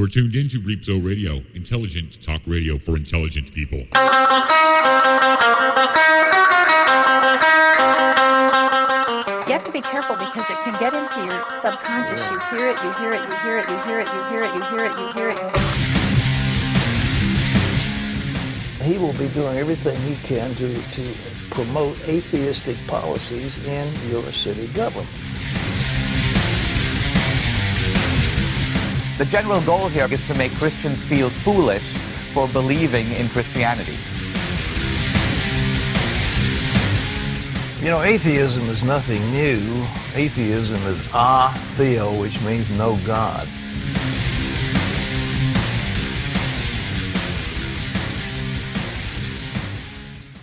You're tuned in to ReapSowRadio, intelligent talk radio for intelligent people. You have to be careful because it can get into your subconscious. You hear it, you hear it, you hear it, you hear it, you hear it, you hear it, you hear it. He will be doing everything he can to promote atheistic policies in your city government. The general goal here is to make Christians feel foolish for believing in Christianity. You know, atheism is nothing new. Atheism is atheo, which means no God.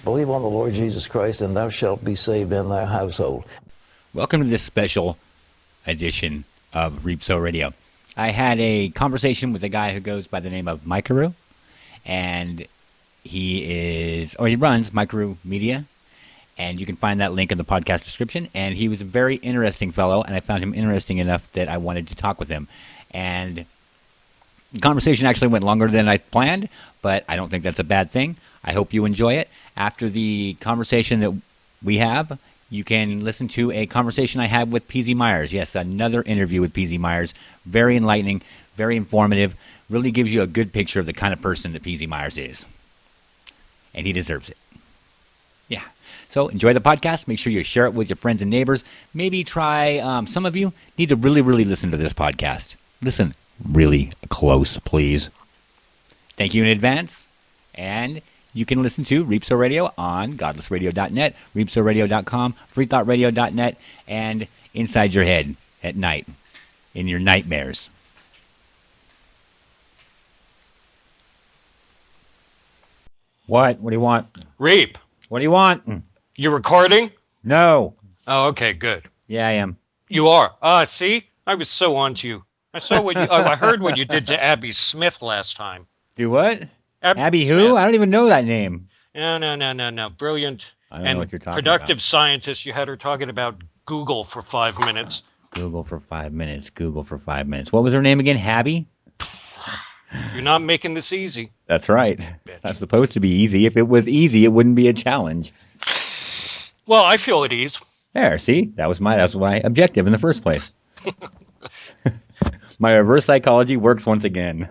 Believe on the Lord Jesus Christ, and thou shalt be saved in thy household. Welcome to this special edition of ReapSowRadio. I had a conversation with a guy who goes by the name of Mykeru, and he runs MykeruMedia, and you can find that link in the podcast description. And he was a very interesting fellow, and I found him interesting enough that I wanted to talk with him. And the conversation actually went longer than I planned, but I don't think that's a bad thing. I hope you enjoy it. After the conversation that we have, you can listen to a conversation I had with P.Z. Myers. Yes, another interview with P.Z. Myers. Very enlightening, very informative. Really gives you a good picture of the kind of person that P.Z. Myers is. And he deserves it. Yeah. So enjoy the podcast. Make sure you share it with your friends and neighbors. Maybe try, some of you need to really, really listen to this podcast. Listen really close, please. Thank you in advance. And you can listen to ReapSowRadio on godlessradio.net, ReapSowRadio.com, freethoughtradio.net, and inside your head at night, in your nightmares. What? What do you want? Reap. What do you want? You recording? No. Oh, okay, good. Yeah, I am. You are. See? I was so on to you. I saw what you I heard what you did to Abby Smith last time. Do what? Abby Smith. who? I don't even know that name. No. Brilliant. I don't know what you're talking productive about. scientist. You had her talking about Google for 5 minutes. Google for 5 minutes. Google for 5 minutes. What was her name again? Abby? You're not making this easy. That's right. Bitch. It's not supposed to be easy. If it was easy, it wouldn't be a challenge. Well, I feel at ease. There, see? That was my objective in the first place. My reverse psychology works once again.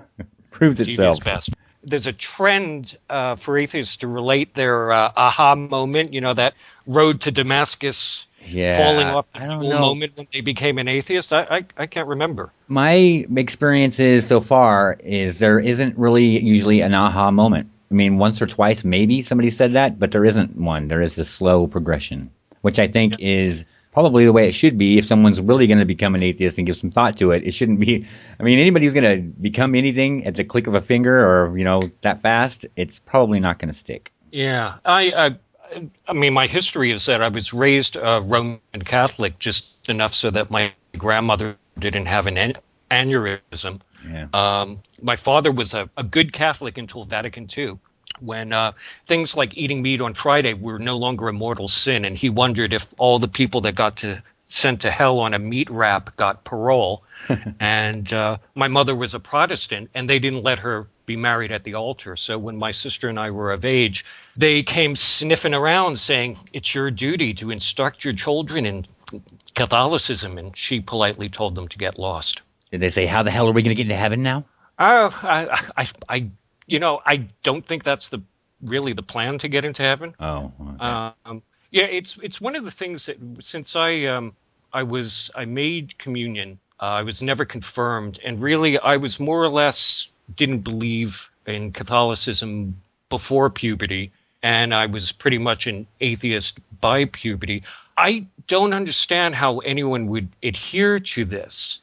Proves itself. Devious best. There's a trend for atheists to relate their aha moment, that road to Damascus falling off the moment when they became an atheist. I can't remember. My experiences so far is there isn't really usually an aha moment. I mean, once or twice maybe somebody said that, but there isn't one. There is this slow progression, which I think is probably the way it should be if someone's really going to become an atheist and give some thought to it. It shouldn't be, anybody who's going to become anything at the click of a finger or, that fast, it's probably not going to stick. Yeah. I mean, my history is that I was raised Roman Catholic just enough so that my grandmother didn't have an aneurysm. Yeah. My father was a good Catholic until Vatican II, when things like eating meat on Friday were no longer a mortal sin, and he wondered if all the people that got sent to hell on a meat wrap got parole. And my mother was a Protestant, and they didn't let her be married at the altar. So when my sister and I were of age, they came sniffing around saying, it's your duty to instruct your children in Catholicism, and she politely told them to get lost. Did they say, how the hell are we going to get into heaven now? I don't think that's really the plan to get into heaven. Oh, okay. It's one of the things that since I made communion, I was never confirmed, and really I was more or less didn't believe in Catholicism before puberty, and I was pretty much an atheist by puberty. I don't understand how anyone would adhere to this.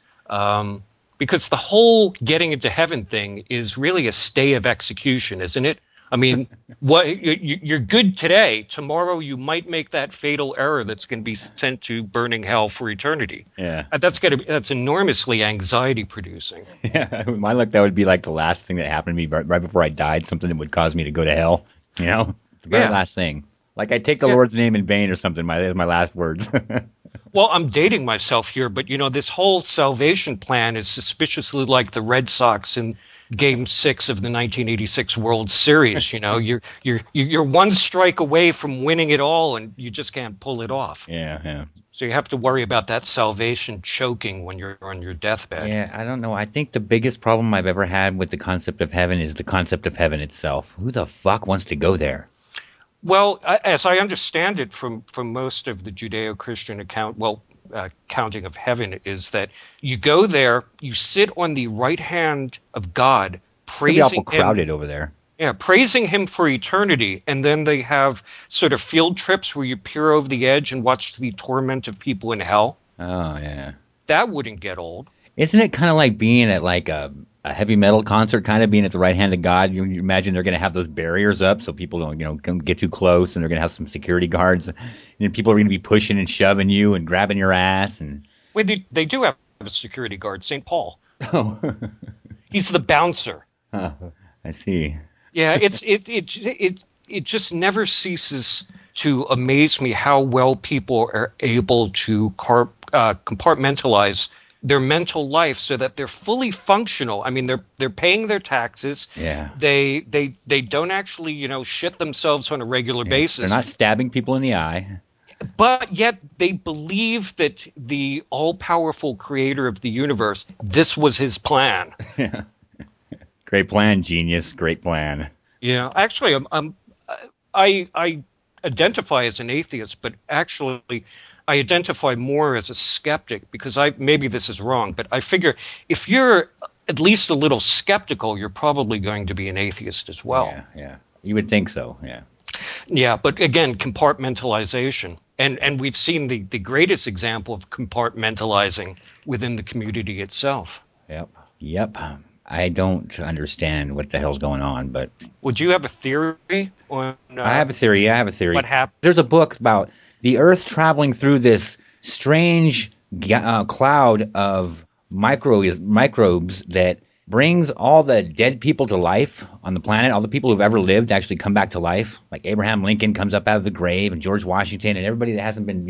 Because the whole getting into heaven thing is really a stay of execution, isn't it? I mean, you're good today. Tomorrow you might make that fatal error that's going to be sent to burning hell for eternity. Yeah, that's enormously anxiety producing. Yeah, my luck, that would be like the last thing that happened to me right before I died. Something that would cause me to go to hell. The very last thing. Like I take the Lord's name in vain or something. That's my last words. Well, I'm dating myself here, but this whole salvation plan is suspiciously like the Red Sox in Game 6 of the 1986 World Series. You're one strike away from winning it all, and you just can't pull it off. Yeah. So you have to worry about that salvation choking when you're on your deathbed. Yeah, I don't know. I think the biggest problem I've ever had with the concept of heaven is the concept of heaven itself. Who the fuck wants to go there? Well, as I understand it from most of the Judeo-Christian counting of heaven, is that you go there, you sit on the right hand of God, praising It's gonna be awful crowded over there. Yeah, praising him for eternity, and then they have sort of field trips where you peer over the edge and watch the torment of people in hell. Oh, yeah. That wouldn't get old. Isn't it kind of like being at like a heavy metal concert, kind of being at the right hand of God? You imagine they're going to have those barriers up so people don't get too close, and they're going to have some security guards, and people are going to be pushing and shoving you and grabbing your ass. And Wait, they do have a security guard, St. Paul. Oh. He's the bouncer. Oh, I see. Yeah, it just never ceases to amaze me how well people are able to compartmentalize their mental life so that they're fully functional. I mean, they're paying their taxes. Yeah. They don't actually, shit themselves on a regular basis. They're not stabbing people in the eye. But yet they believe that the all-powerful creator of the universe, this was his plan. Yeah. Great plan, genius. Great plan. Yeah, actually, I identify as an atheist, but actually I identify more as a skeptic because maybe this is wrong, but I figure if you're at least a little skeptical, you're probably going to be an atheist as well. Yeah. You would think so, yeah. Yeah, but again, compartmentalization. And we've seen the greatest example of compartmentalizing within the community itself. Yep. I don't understand what the hell's going on, but... Would you have a theory on... I have a theory. What happened? There's a book about the Earth traveling through this strange cloud of microbes that brings all the dead people to life on the planet. All the people who've ever lived actually come back to life. Like Abraham Lincoln comes up out of the grave, and George Washington, and everybody that hasn't been,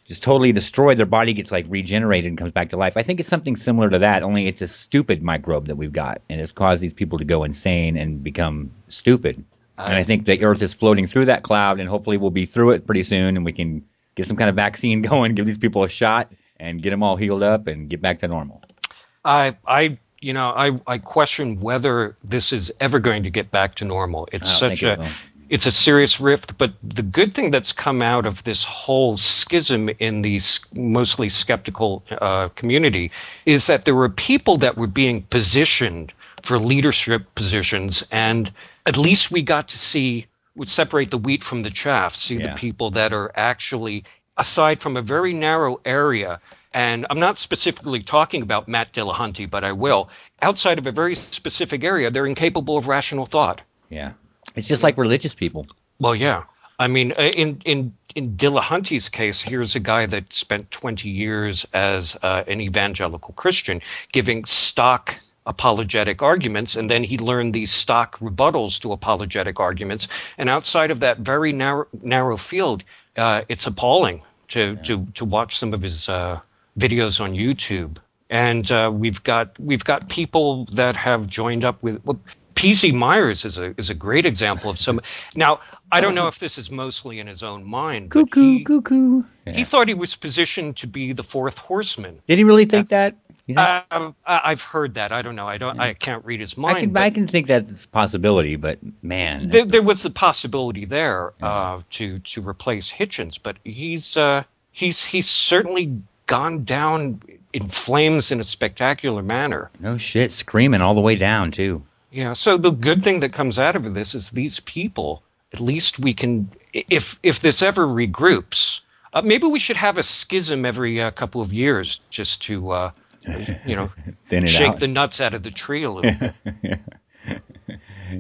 just totally destroyed, their body gets like regenerated and comes back to life. I think it's something similar to that, only it's a stupid microbe that we've got, and it's caused these people to go insane and become stupid. And I think the Earth is floating through that cloud, and hopefully we'll be through it pretty soon, and we can get some kind of vaccine going, give these people a shot, and get them all healed up and get back to normal. I question whether this is ever going to get back to normal. It's a serious rift, but the good thing that's come out of this whole schism in the mostly skeptical community is that there were people that were being positioned for leadership positions, and at least we got to would separate the wheat from the chaff, the people that are actually, aside from a very narrow area, and I'm not specifically talking about Matt Dillahunty, but I will, outside of a very specific area, they're incapable of rational thought. Yeah. It's just like religious people. Well, yeah. I mean, in Dillahunty's case, here's a guy that spent 20 years as an evangelical Christian giving stock apologetic arguments, and then he learned these stock rebuttals to apologetic arguments. And outside of that very narrow field, it's appalling to watch some of his videos on YouTube. And we've got people that have joined up with... P.C. Myers is a great example of some. Now, I don't know if this is mostly in his own mind. Cuckoo. Yeah. He thought he was positioned to be the fourth horseman. Did he really think that? I've heard that. I don't know. I can't read his mind. I can think that's a possibility, but man, there was the possibility there to replace Hitchens, but he's certainly gone down in flames in a spectacular manner. No shit, screaming all the way down too. Yeah, so the good thing that comes out of this is these people, at least we can, if this ever regroups, maybe we should have a schism every couple of years just to, shake the nuts out of the tree a little bit.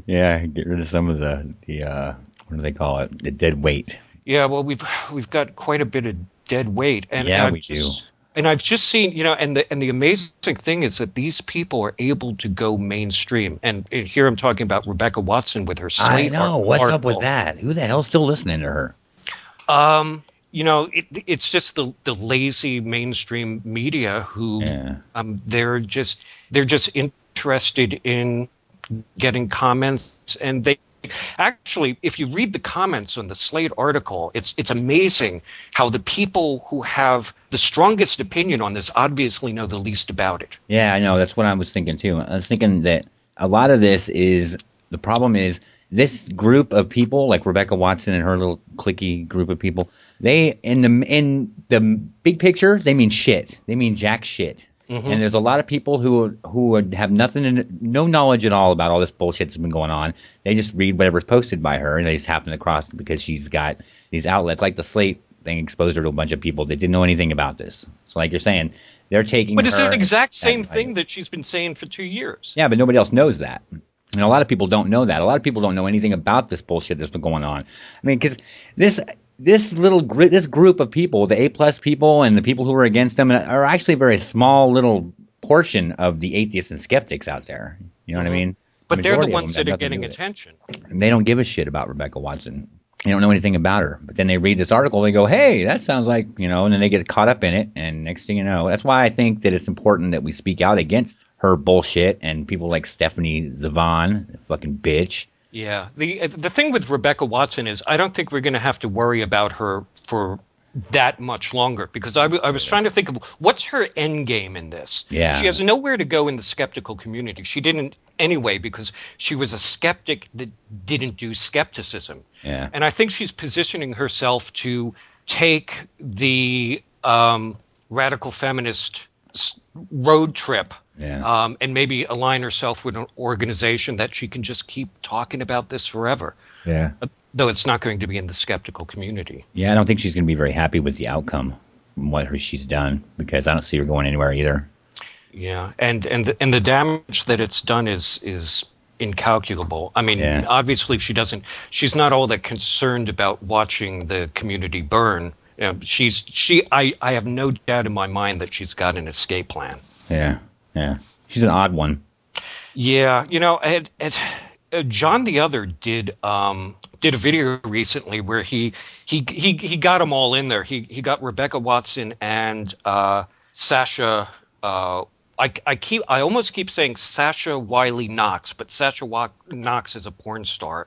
Yeah, get rid of some of the what do they call it? The dead weight. Yeah, well, we've got quite a bit of dead weight. And we do. And I've just seen, and the amazing thing is that these people are able to go mainstream. And here I'm talking about Rebecca Watson with her Slate I know. What's up with that? Who the hell's still listening to her? it's just the lazy mainstream media who they're just interested in getting comments, and they actually, if you read the comments on the Slate article, it's amazing how the people who have the strongest opinion on this obviously know the least about it. Yeah, I know. That's what I was thinking too. I was thinking that a lot of this is, the problem is this group of people, like Rebecca Watson and her little cliquey group of people, they in the big picture, they mean shit. They mean jack shit. Mm-hmm. And there's a lot of people who would have no knowledge at all about all this bullshit that's been going on. They just read whatever's posted by her, and they just happen across it because she's got these outlets. Like the Slate thing exposed her to a bunch of people that didn't know anything about this. So like you're saying, they're taking But it's the exact same thing that she's been saying for 2 years. Yeah, but nobody else knows that. And a lot of people don't know that. A lot of people don't know anything about this bullshit that's been going on. I mean, because this group of people, the A+ people and the people who are against them, are actually a very small little portion of the atheists and skeptics out there. You know what I mean? But they're the ones that are getting attention. And they don't give a shit about Rebecca Watson. They don't know anything about her. But then they read this article, they go, hey, that sounds like, and then they get caught up in it. And next thing you know, that's why I think that it's important that we speak out against her bullshit and people like Stephanie Zavon, fucking bitch. Yeah. The thing with Rebecca Watson is I don't think we're going to have to worry about her for that much longer, because I was trying to think of what's her end game in this. Yeah. She has nowhere to go in the skeptical community. She didn't anyway, because she was a skeptic that didn't do skepticism. Yeah. And I think she's positioning herself to take the radical feminist road trip. Yeah. And maybe align herself with an organization that she can just keep talking about this forever. Yeah. Though it's not going to be in the skeptical community. Yeah, I don't think she's going to be very happy with the outcome from what she's done, because I don't see her going anywhere either. Yeah, and the damage that it's done is incalculable. I mean, obviously she's not all that concerned about watching the community burn. I have no doubt in my mind that she's got an escape plan. Yeah. Yeah, she's an odd one. Yeah, John the Other did a video recently where he got them all in there. He got Rebecca Watson and Sasha. I almost keep saying Sasha Wiley Knox, but Sasha Knox is a porn star.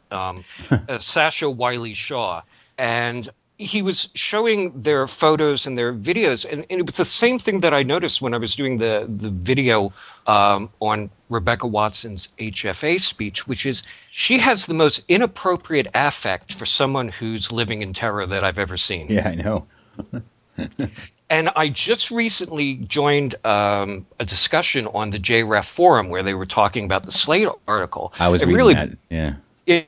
Sasha Wiley Shaw, and he was showing their photos and their videos, and it was the same thing that I noticed when I was doing the video on Rebecca Watson's HFA speech, which is she has the most inappropriate affect for someone who's living in terror that I've ever seen. Yeah, I know. And I just recently joined a discussion on the JREF forum where they were talking about the Slate article. I was reading that, yeah.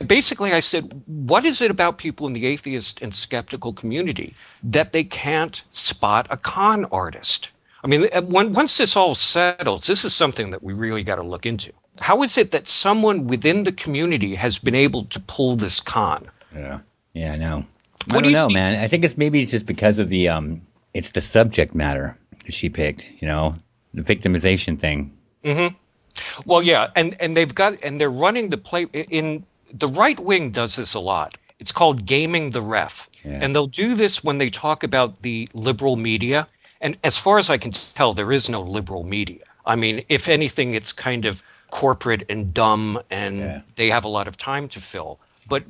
Basically, I said, what is it about people in the atheist and skeptical community that they can't spot a con artist? I mean, once this all settles, this is something that we really got to look into. How is it that someone within the community has been able to pull this con? Yeah, I know. I don't know, man. I think it's just because of the it's the subject matter that she picked. The victimization thing. Mm-hmm. Well, yeah, and they're running the play in. The right wing does this a lot. It's called gaming the ref. Yeah. And they'll do this when they talk about the liberal media. And as far as I can tell, there is no liberal media. I mean, if anything, it's kind of corporate and dumb, and they have a lot of time to fill. But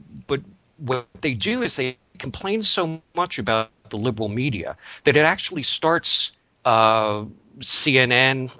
what they do is they complain so much about the liberal media that it actually starts CNN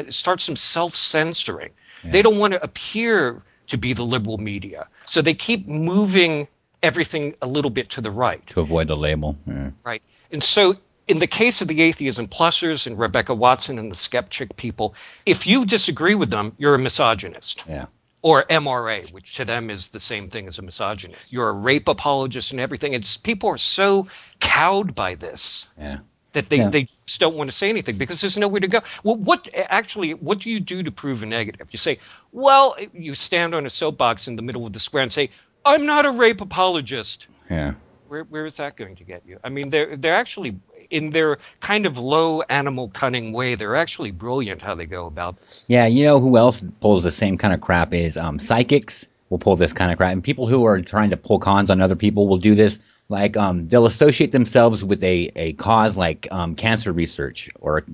starts some self-censoring. Yeah. They don't want to appear to be the liberal media. So they keep moving everything a little bit to the right. To avoid the label. Yeah. Right. And so in the case of the atheism plussers and Rebecca Watson and the skeptic people, if you disagree with them, you're a misogynist. Yeah. Or MRA, which to them is the same thing as a misogynist. You're a rape apologist and everything. People are so cowed by this. Yeah. That they just don't want to say anything because there's nowhere to go. Well, what do you do to prove a negative? You say, well, you stand on a soapbox in the middle of the square and say, I'm not a rape apologist. Yeah. Where is that going to get you? I mean, they're actually, in their kind of low animal cunning way, they're actually brilliant how they go about this. Yeah, you know who else pulls the same kind of crap is psychics will pull this kind of crap. And people who are trying to pull cons on other people will do this Like they'll associate themselves with a cause like cancer research or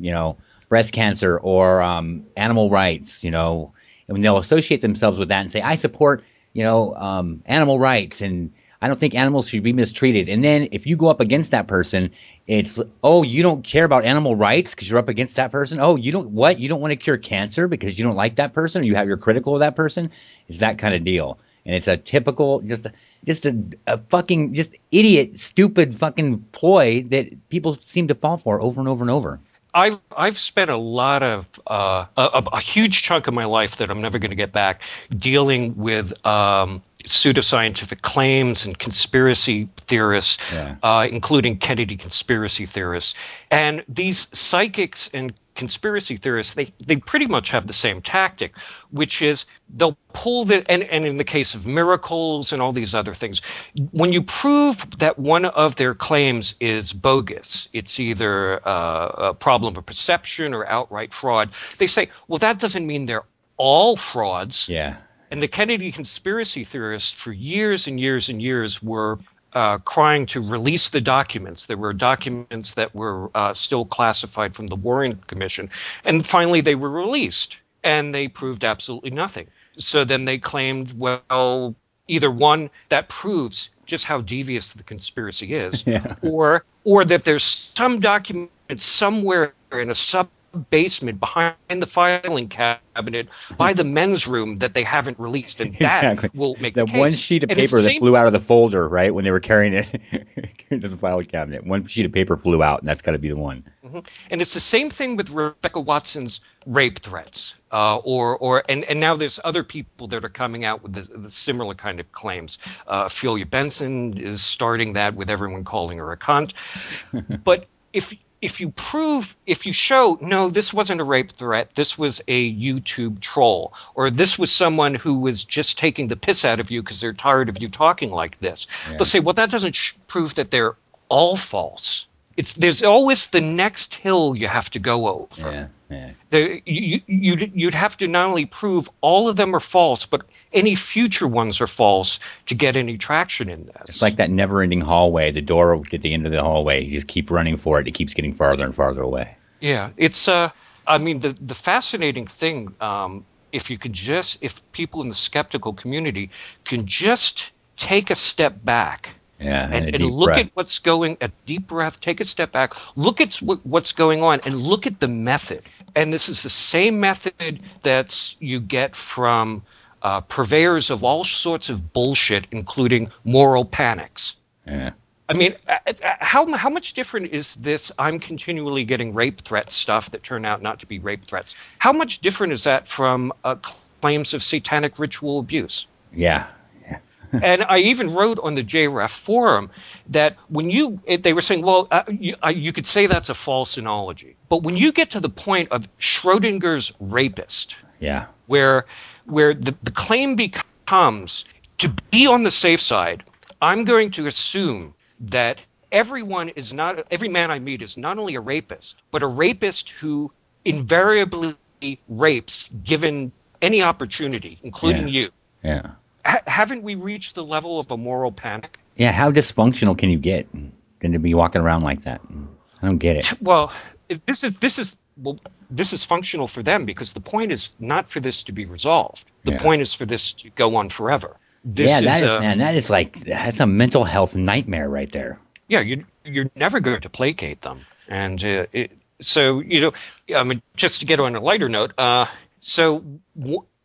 breast cancer or animal rights, and they'll associate themselves with that and say, I support animal rights and I don't think animals should be mistreated. And then if you go up against that person, it's, oh, you don't care about animal rights because you're up against that person. Oh, you don't want to cure cancer because you don't like that person or you're critical of that person. It's that kind of deal. And it's a typical, just a fucking, just idiot, stupid fucking ploy that people seem to fall for over and over and over. I've spent a lot of a huge chunk of my life that I'm never going to get back dealing with pseudoscientific claims and conspiracy theorists, including Kennedy conspiracy theorists. And these psychics and conspiracy theorists, they pretty much have the same tactic, which is they'll pull and in the case of miracles and all these other things, when you prove that one of their claims is bogus, it's either a problem of perception or outright fraud, they say, well, that doesn't mean they're all frauds. Yeah. And the Kennedy conspiracy theorists for years and years and years were crying to release the documents. There were documents that were still classified from the Warren Commission. And finally, they were released. And they proved absolutely nothing. So then they claimed, well, either one, that proves just how devious the conspiracy is, or that there's some document somewhere in a sub-basement behind the filing cabinet by the men's room that they haven't released, and that will make the case. One sheet of paper that flew out of the folder, right, when they were carrying it into the filing cabinet. One sheet of paper flew out, and that's got to be the one. Mm-hmm. And it's the same thing with Rebecca Watson's rape threats, and now there's other people that are coming out with the similar kind of claims. Ophelia Benson is starting that with everyone calling her a cunt. But if you show, no, this wasn't a rape threat, this was a YouTube troll, or this was someone who was just taking the piss out of you because they're tired of you talking like this, they'll say, well, that doesn't prove that they're all false. There's always the next hill you have to go over. You'd have to not only prove all of them are false, but any future ones are false to get any traction in this. It's like that never-ending hallway. The door at the end of the hallway. You just keep running for it. It keeps getting farther and farther away. Yeah, it's. I mean, the fascinating thing, if people in the skeptical community can just take a step back. And look at what's going, a deep breath, take a step back, look at what's going on, and look at the method. And this is the same method that you get from purveyors of all sorts of bullshit, including moral panics. Yeah. I mean, how much different is this? I'm continually getting rape threat stuff that turn out not to be rape threats. How much different is that from claims of satanic ritual abuse? Yeah. And I even wrote on the JREF forum that they were saying, well, you could say that's a false analogy. But when you get to the point of Schrodinger's rapist, where the claim becomes, to be on the safe side, I'm going to assume that every man I meet is not only a rapist, but a rapist who invariably rapes given any opportunity, including you. Yeah. Haven't we reached the level of a moral panic? Yeah, how dysfunctional can you get than to be walking around like that? I don't get it. Well, this is functional for them because the point is not for this to be resolved. The point is for this to go on forever. That's a mental health nightmare right there. Yeah, you're never going to placate them, and just to get on a lighter note,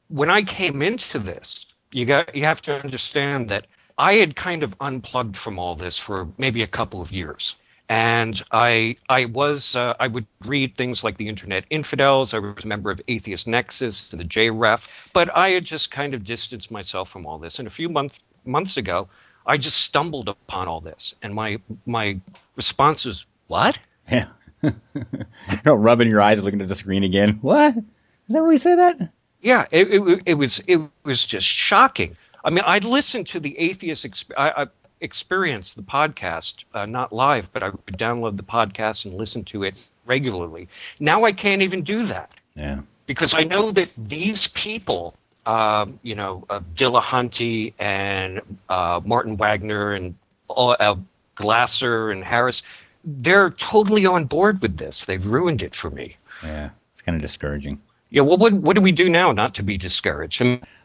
when I came into this. You have to understand that I had kind of unplugged from all this for maybe a couple of years. And I would read things like the Internet Infidels. I was a member of Atheist Nexus and the JREF, but I had just kind of distanced myself from all this. And a few months ago, I just stumbled upon all this. And my response was, what? Yeah. You're rubbing your eyes looking at the screen again. What? Is that where we say that? Yeah, it was just shocking. I mean, I'd listened to the Atheist Experience, the podcast, not live, but I would download the podcast and listen to it regularly. Now I can't even do that. Yeah. Because I know that these people, Dillahunty and Martin Wagner and Glasser and Harris, they're totally on board with this. They've ruined it for me. Yeah, it's kind of discouraging. Yeah, well, what do we do now not to be discouraged?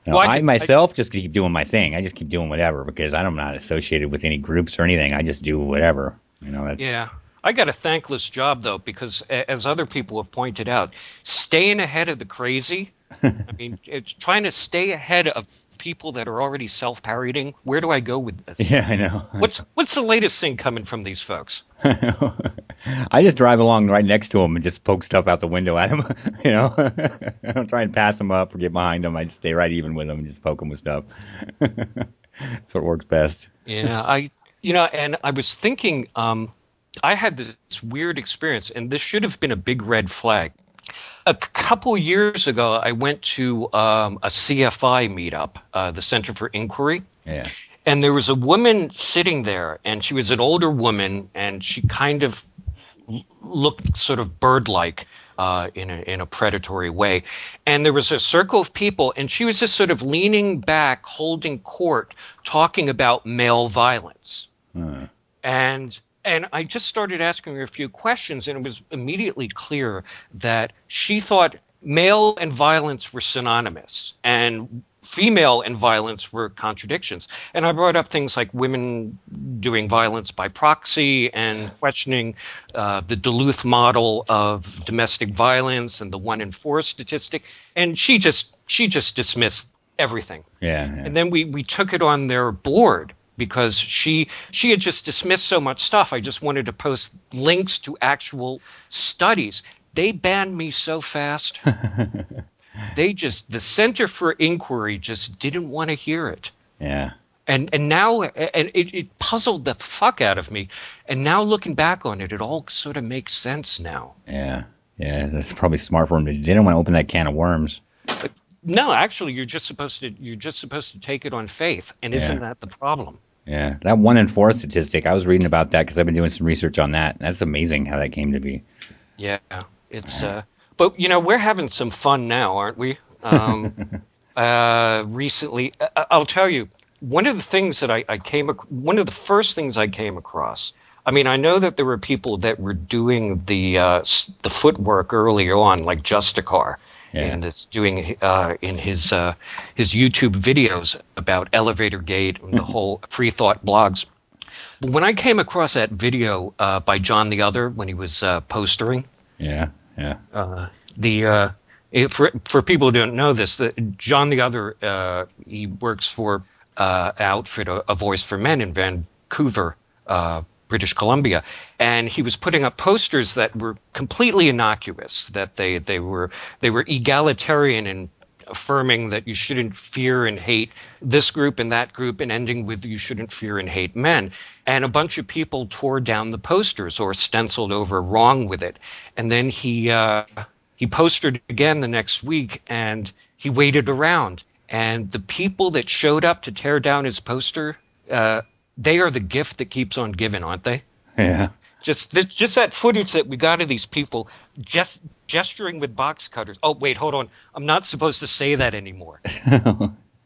I myself just keep doing my thing. I just keep doing whatever because I'm not associated with any groups or anything. I just do whatever. Yeah. I got a thankless job, though, because as other people have pointed out, staying ahead of the crazy, I mean, it's trying to stay ahead of people that are already self-parodying. Where do I go with this? Yeah, I know. What's the latest thing coming from these folks? I just drive along right next to them and just poke stuff out the window at them. I don't try and pass them up or get behind them. I just stay right even with them and just poke them with stuff. That's what works best. Yeah, and I was thinking, I had this weird experience, and this should have been a big red flag. A couple years ago, I went to a CFI meetup, the Center for Inquiry. Yeah. And there was a woman sitting there, and she was an older woman, and she kind of looked sort of bird-like in a predatory way. And there was a circle of people, and she was just sort of leaning back, holding court, talking about male violence. And I just started asking her a few questions, and it was immediately clear that she thought male and violence were synonymous, and female and violence were contradictions. And I brought up things like women doing violence by proxy and questioning the Duluth model of domestic violence and the 1 in 4 statistic. And she just dismissed everything. Yeah. And then we took it on their board, because she had just dismissed so much stuff. I just wanted to post links to actual studies. They banned me so fast. The Center for Inquiry just didn't want to hear it. Yeah. And now it puzzled the fuck out of me. And now looking back on it, it all sort of makes sense now. Yeah. Yeah, that's probably smart for them. They didn't want to open that can of worms. No, actually, you're just supposed to take it on faith, and isn't that the problem? Yeah, that 1 in 4 statistic. I was reading about that because I've been doing some research on that. That's amazing how that came to be. Yeah, it's. But we're having some fun now, aren't we? Recently, I'll tell you, one of the first things I came across. I mean, I know that there were people that were doing the footwork early on, like Justicar. Yeah. And that's doing in his YouTube videos about Elevator Gate and the whole free thought blogs. But when I came across that video by John the Other when he was postering, for people who don't know this, John the Other, he works for outfit A Voice for Men in Vancouver, British Columbia, and he was putting up posters that were completely innocuous, that they were egalitarian and affirming that you shouldn't fear and hate this group and that group, and ending with you shouldn't fear and hate men. And a bunch of people tore down the posters or stenciled over wrong with it. And then he posted again the next week, and he waited around. And the people that showed up to tear down his poster, they are the gift that keeps on giving, aren't they? Yeah. Just that footage that we got of these people just gesturing with box cutters. Oh, wait, hold on. I'm not supposed to say that anymore.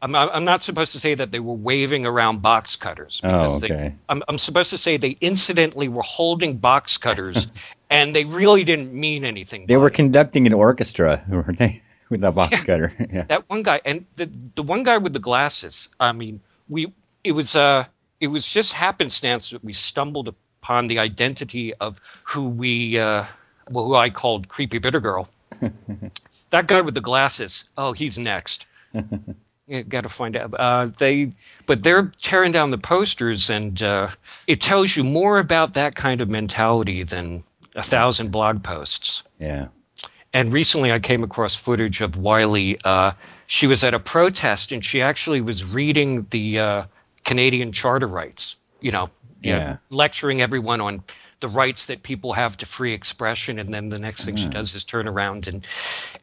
I'm not supposed to say that they were waving around box cutters. I'm supposed to say they incidentally were holding box cutters, and they really didn't mean anything. They were conducting an orchestra, weren't they? With that box cutter. Yeah. That one guy, and the one guy with the glasses. I mean, it was just happenstance that we stumbled upon the identity of who who I called Creepy Bitter Girl. That guy with the glasses. Oh, he's next. You got to find out. But they're tearing down the posters, and it tells you more about that kind of mentality than 1,000 blog posts. Yeah. And recently I came across footage of Wiley. She was at a protest, and she actually was reading the Canadian Charter rights, lecturing everyone on the rights that people have to free expression. And then the next thing she does is turn around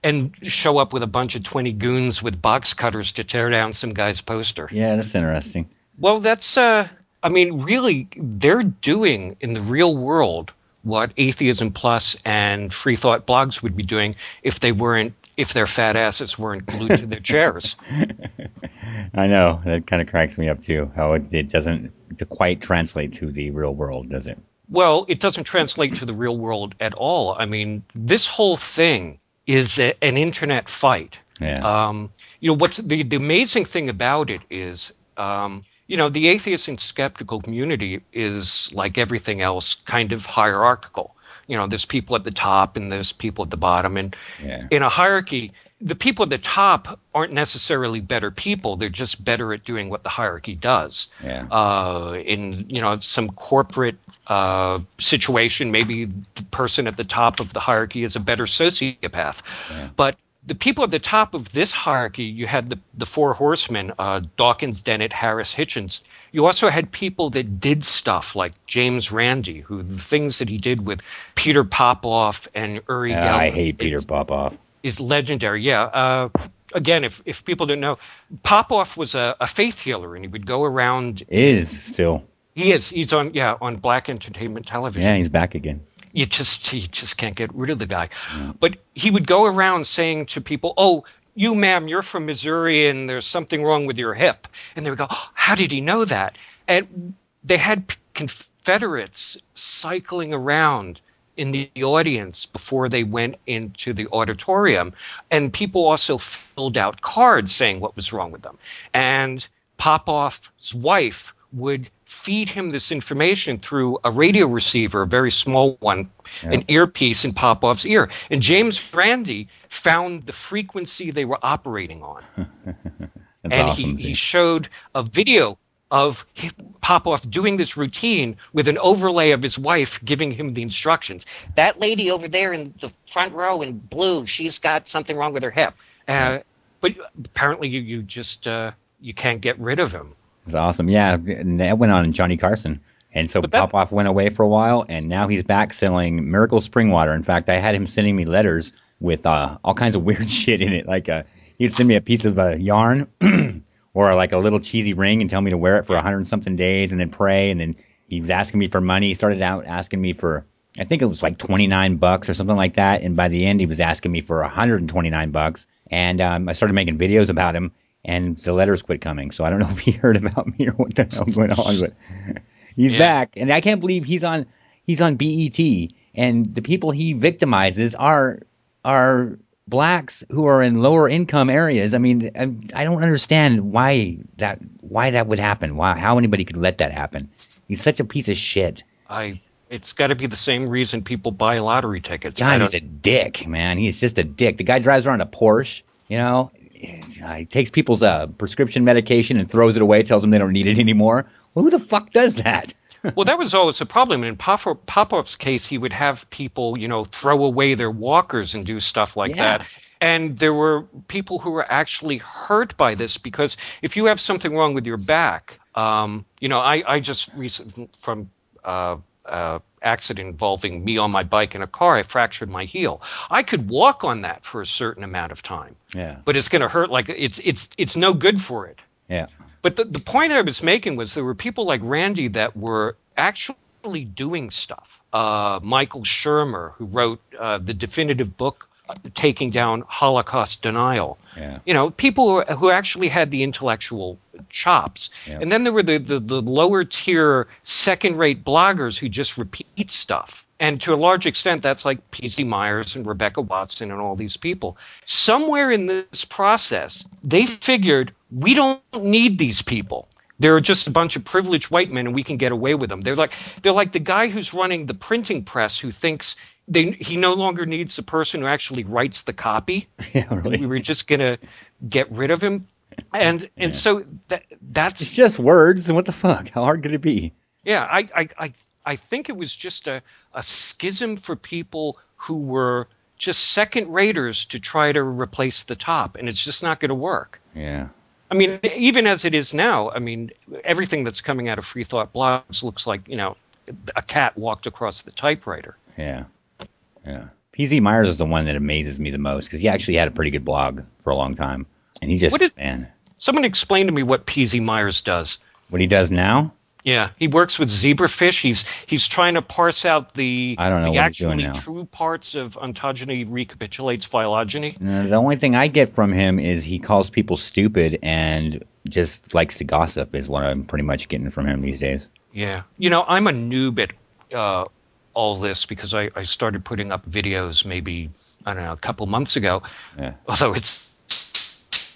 and show up with a bunch of 20 goons with box cutters to tear down some guy's poster. Yeah, that's interesting. Well, that's, really, they're doing in the real world what Atheism Plus and Free Thought blogs would be doing if they weren't if their fat asses weren't glued to their chairs. I know. That kind of cracks me up, too, how it doesn't quite translate to the real world, does it? Well, it doesn't translate to the real world at all. I mean, this whole thing is an internet fight. Yeah. What's the amazing thing about it is, the atheist and skeptical community is, like everything else, kind of hierarchical. There's people at the top and there's people at the bottom. And in a hierarchy, the people at the top aren't necessarily better people. They're just better at doing what the hierarchy does. Yeah. In some corporate situation, maybe the person at the top of the hierarchy is a better sociopath. Yeah. But the people at the top of this hierarchy, you had the four horsemen, Dawkins, Dennett, Harris, Hitchens. You also had people that did stuff like James Randi, who the things that he did with Peter Popoff and Uri Geller. I hate Peter Popoff. Is legendary. Yeah. Again, if people don't know, Popoff was a faith healer, and he would go around. Is still. He is. He's on Black Entertainment Television. Yeah, he's back again. You just can't get rid of the guy. Yeah. But he would go around saying to people, "Oh, you, ma'am, you're from Missouri, and there's something wrong with your hip." And they would go, oh, "How did he know that?" And they had Confederates cycling around in the audience before they went into the auditorium, and people also filled out cards saying what was wrong with them. And Popoff's wife would feed him this information through a radio receiver, a very small one, an earpiece in Popoff's ear. And James Randi found the frequency they were operating on. That's and awesome, he showed a video of Popoff doing this routine with an overlay of his wife giving him the instructions. That lady over there in the front row in blue, she's got something wrong with her hip. But apparently you just you can't get rid of him. It's awesome. Yeah, and that went on Johnny Carson. And so Popoff went away for a while, and now he's back selling Miracle Spring Water. In fact, I had him sending me letters with all kinds of weird shit in it. Like he'd send me a piece of yarn or like a little cheesy ring and tell me to wear it for 100-something days and then pray. And then he was asking me for money. He started out asking me for, I think it was like $29 or something like that. And by the end, he was asking me for $129. And I started making videos about him. And the letters quit coming, so I don't know if he heard about me or what the hell going on, but he's back, and I can't believe he's on BET, and the people he victimizes are blacks who are in lower income areas. I mean, I don't understand why that would happen. How anybody could let that happen? He's such a piece of shit. It's got to be the same reason people buy lottery tickets. God, he's a dick, man. He's just a dick. The guy drives around a Porsche, you know. He takes people's prescription medication and throws it away, tells them they don't need it anymore. Well, who the fuck does that? Well, that was always a problem. In Popoff's case, he would have people, throw away their walkers and do stuff like that. And there were people who were actually hurt by this because if you have something wrong with your back, I just recently from accident involving me on my bike in a car, I fractured my heel. I could walk on that for a certain amount of time. Yeah. But it's going to hurt. Like it's no good for it. Yeah. But the point I was making was there were people like Randy that were actually doing stuff. Michael Shermer, who wrote the definitive book taking down Holocaust denial. Yeah. People who actually had the intellectual chops. Yeah. And then there were the lower tier second-rate bloggers who just repeat stuff. And to a large extent, that's like P.Z. Myers and Rebecca Watson and all these people. Somewhere in this process, they figured, we don't need these people. They're just a bunch of privileged white men and we can get away with them. They're like the guy who's running the printing press who thinks he no longer needs the person who actually writes the copy. Yeah, really? We were just going to get rid of him. And so that's... It's just words, and what the fuck? How hard could it be? Yeah, I think it was just a schism for people who were just second-raters to try to replace the top, and it's just not going to work. Yeah. I mean, even as it is now, I mean, everything that's coming out of Free Thought blogs looks like, a cat walked across the typewriter. Yeah. Yeah. P.Z. Myers is the one that amazes me the most because he actually had a pretty good blog for a long time. And he just, man. Someone explain to me what P.Z. Myers does. What he does now? Yeah, he works with zebrafish. He's trying to parse out the actually true parts of ontogeny, recapitulates phylogeny. The only thing I get from him is he calls people stupid and just likes to gossip is what I'm pretty much getting from him these days. Yeah. I'm a noob at all this because I started putting up videos maybe, I don't know, a couple months ago, although it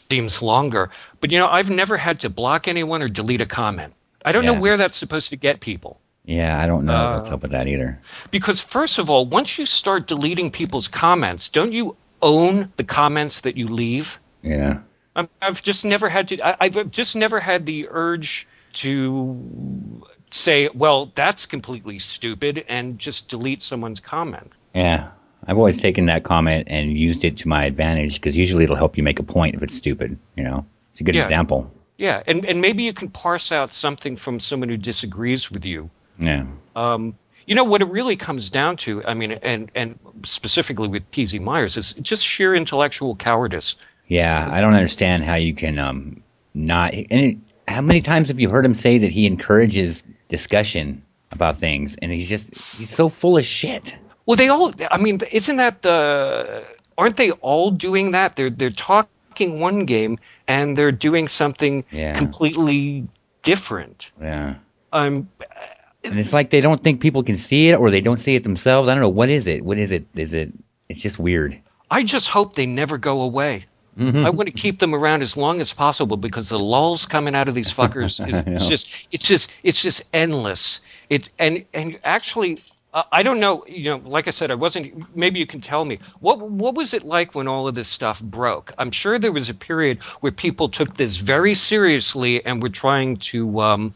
seems longer. But, I've never had to block anyone or delete a comment. I don't know where that's supposed to get people. Yeah, I don't know what's up with that either. Because first of all, once you start deleting people's comments, don't you own the comments that you leave? Yeah. I've just never had to. I've just never had the urge to say, well, that's completely stupid, and just delete someone's comment. Yeah. I've always taken that comment and used it to my advantage because usually it'll help you make a point if it's stupid. It's a good example. Yeah, and maybe you can parse out something from someone who disagrees with you. Yeah. What it really comes down to, I mean, and specifically with P.Z. Myers, is just sheer intellectual cowardice. Yeah, I don't understand how you can not. How many times have you heard him say that he encourages discussion about things, and he's so full of shit. Well, aren't they all doing that? They're talking one game and they're doing something completely different. Yeah. And it's like they don't think people can see it, or they don't see it themselves. I don't know. What is it? It's just weird. I just hope they never go away. Mm-hmm. I want to keep them around as long as possible because the lulls coming out of these fuckers, it's just endless. Actually, I don't know, like I said, maybe you can tell me, what was it like when all of this stuff broke? I'm sure there was a period where people took this very seriously and were trying to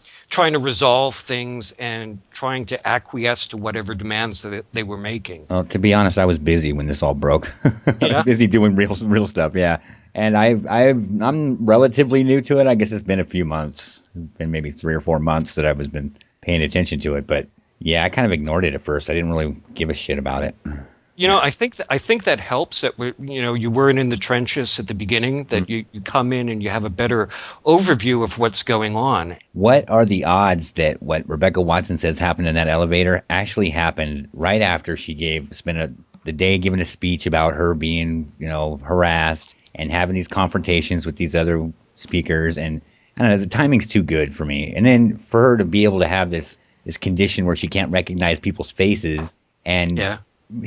resolve things and trying to acquiesce to whatever demands that they were making. Well, to be honest, I was busy when this all broke. I was busy doing real stuff, yeah. And I'm relatively new to it. I guess it's been a few months. It's been maybe 3 or 4 months that I've been paying attention to it, but yeah, I kind of ignored it at first. I didn't really give a shit about it. I think that helps that you weren't in the trenches at the beginning, that you come in and you have a better overview of what's going on. What are the odds that what Rebecca Watson says happened in that elevator actually happened right after she spent the day giving a speech about her being, harassed and having these confrontations with these other speakers? And I don't know, the timing's too good for me. And then for her to be able to have this condition where she can't recognize people's faces, and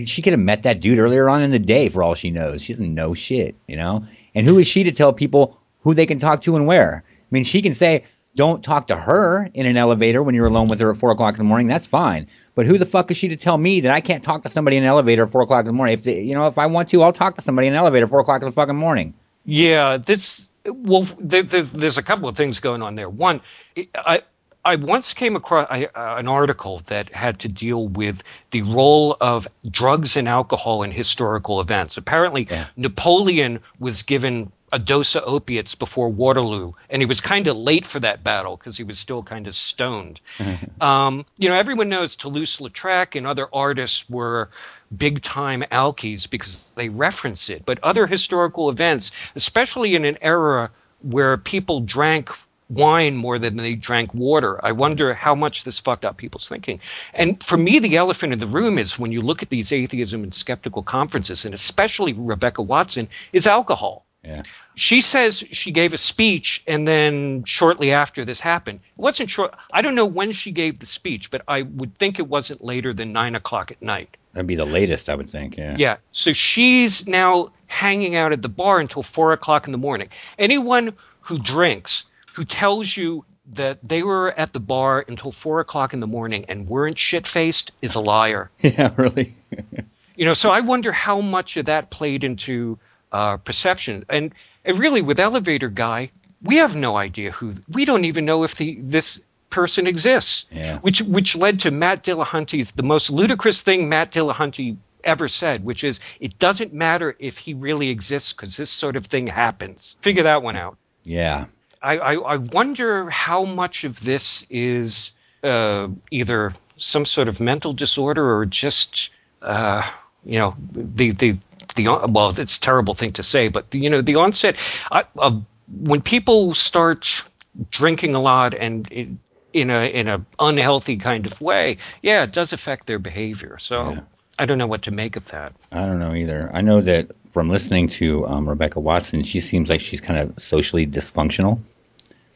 she could have met that dude earlier on in the day for all she knows. She doesn't know shit, And who is she to tell people who they can talk to and where? I mean, she can say, don't talk to her in an elevator when you're alone with her at 4 o'clock in the morning. That's fine. But who the fuck is she to tell me that I can't talk to somebody in an elevator at 4 o'clock in the morning? If I want to, I'll talk to somebody in an elevator at 4 o'clock in the fucking morning. Yeah, there's a couple of things going on there. One, I once came across an article that had to deal with the role of drugs and alcohol in historical events. Apparently, Napoleon was given a dose of opiates before Waterloo, and he was kind of late for that battle because he was still kind of stoned. Everyone knows Toulouse-Lautrec and other artists were big-time alkies because they reference it. But other historical events, especially in an era where people drank wine more than they drank water, I wonder how much this fucked up people's thinking. And for me, the elephant in the room is when you look at these atheism and skeptical conferences, and especially Rebecca Watson, is alcohol. Yeah. She says she gave a speech, and then shortly after this happened, it wasn't short. I don't know when she gave the speech, but I would think it wasn't later than 9 o'clock at night. That'd be the latest, I would think. Yeah. Yeah. So she's now hanging out at the bar until 4 o'clock in the morning. Anyone who drinks, who tells you that they were at the bar until 4 o'clock in the morning and weren't shit-faced is a liar. Yeah, really. So I wonder how much of that played into perception. And really, with Elevator Guy, we have no idea we don't even know if this person exists. Yeah. Which led to Matt Dillahunty's, the most ludicrous thing Matt Dillahunty ever said, which is, it doesn't matter if he really exists because this sort of thing happens. Figure that one out. Yeah. I wonder how much of this is either some sort of mental disorder or just well, it's a terrible thing to say, but the onset when people start drinking a lot and in a unhealthy kind of way, it does affect their behavior. So I don't know what to make of that. I don't know either. I know that from listening to Rebecca Watson, she seems like she's kind of socially dysfunctional.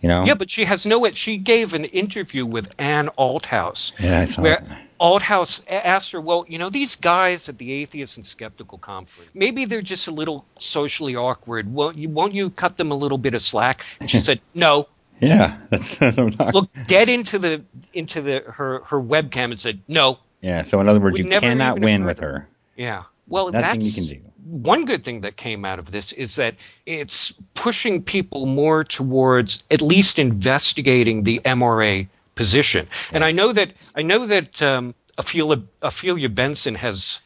Yeah, but she has she gave an interview with Ann Althouse. Yeah, I saw where that. Althouse asked her, well, these guys at the Atheist and Skeptical Conference, maybe they're just a little socially awkward. Won't you cut them a little bit of slack? And she said, no. Yeah, that's looked dead into her webcam and said, no. Yeah, so in other words, you cannot win with her. Yeah. Well, Nothing you can do. One good thing that came out of this is that it's pushing people more towards at least investigating the MRA position. And I know that Ophelia Benson has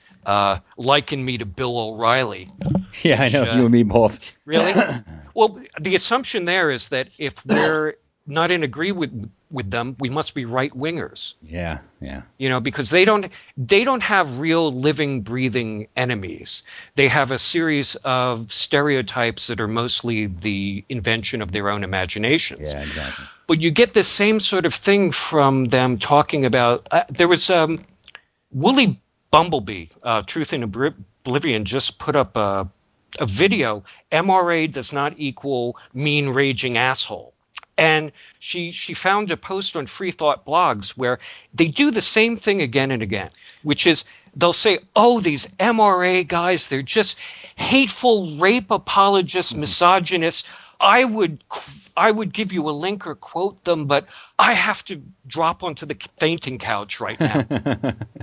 likened me to Bill O'Reilly. Yeah, I know, you and me both. Really? Well, the assumption there is that if we're not in agreement with them, we must be right wingers. Yeah. Because they don't have real living, breathing enemies. They have a series of stereotypes that are mostly the invention of their own imaginations. Yeah, exactly. But you get the same sort of thing from them talking about. There was Woolly Bumblebee, Truth in Oblivion, just put up a video. MRA does not equal mean, raging asshole. And she found a post on Free Thought blogs where they do the same thing again and again, which is they'll say, oh, these MRA guys, they're just hateful rape apologists, misogynists. I would give you a link or quote them, but I have to drop onto the fainting couch right now.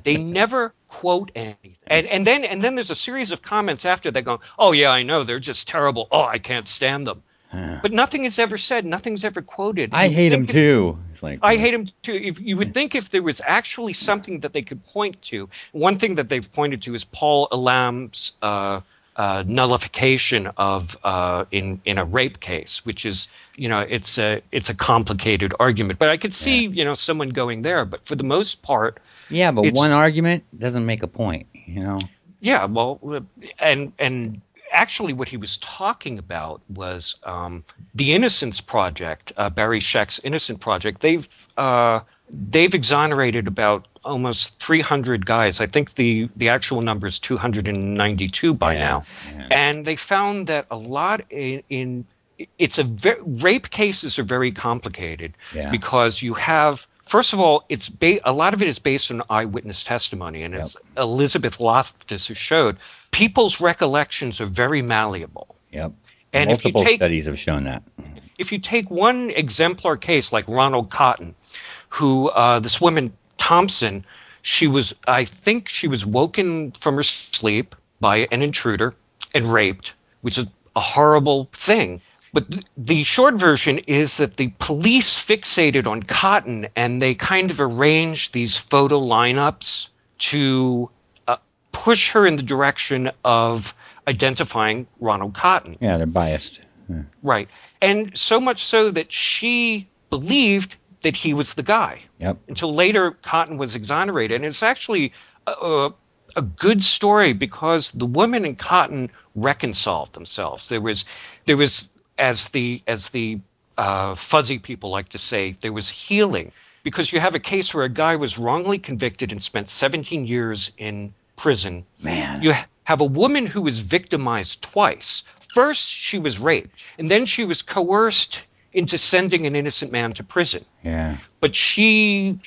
They never quote anything. And then there's a series of comments after that go, oh, yeah, I know, they're just terrible. Oh, I can't stand them. But nothing is ever said. Nothing's ever quoted. I hate him too. It's like, I hate him too. If you would think if there was actually something that they could point to, one thing that they've pointed to is Paul Elam's nullification of in a rape case, which is it's a complicated argument. But I could see someone going there. But for the most part, yeah. But one argument doesn't make a point. Yeah. Well, and. Actually, what he was talking about was the Innocence Project, Barry Scheck's Innocence Project. They've exonerated about almost 300 guys. I think the actual number is 292 by now. Yeah. And they found that a lot rape cases are very complicated because you have. First of all, a lot of it is based on eyewitness testimony, and as Elizabeth Loftus has showed, people's recollections are very malleable. Yep. And multiple studies have shown that. If you take one exemplar case like Ronald Cotton, who this woman Thompson, I think she was woken from her sleep by an intruder and raped, which is a horrible thing. But the short version is that the police fixated on Cotton and they kind of arranged these photo lineups to push her in the direction of identifying Ronald Cotton. Yeah, they're biased. Yeah. Right. And so much so that she believed that he was the guy. Yep. Until later, Cotton was exonerated. And it's actually a good story because the woman and Cotton reconciled themselves. There was as the fuzzy people like to say, there was healing, because you have a case where a guy was wrongly convicted and spent 17 years in prison. Man. You have a woman who was victimized twice. First, she was raped, and then she was coerced into sending an innocent man to prison. Yeah. But she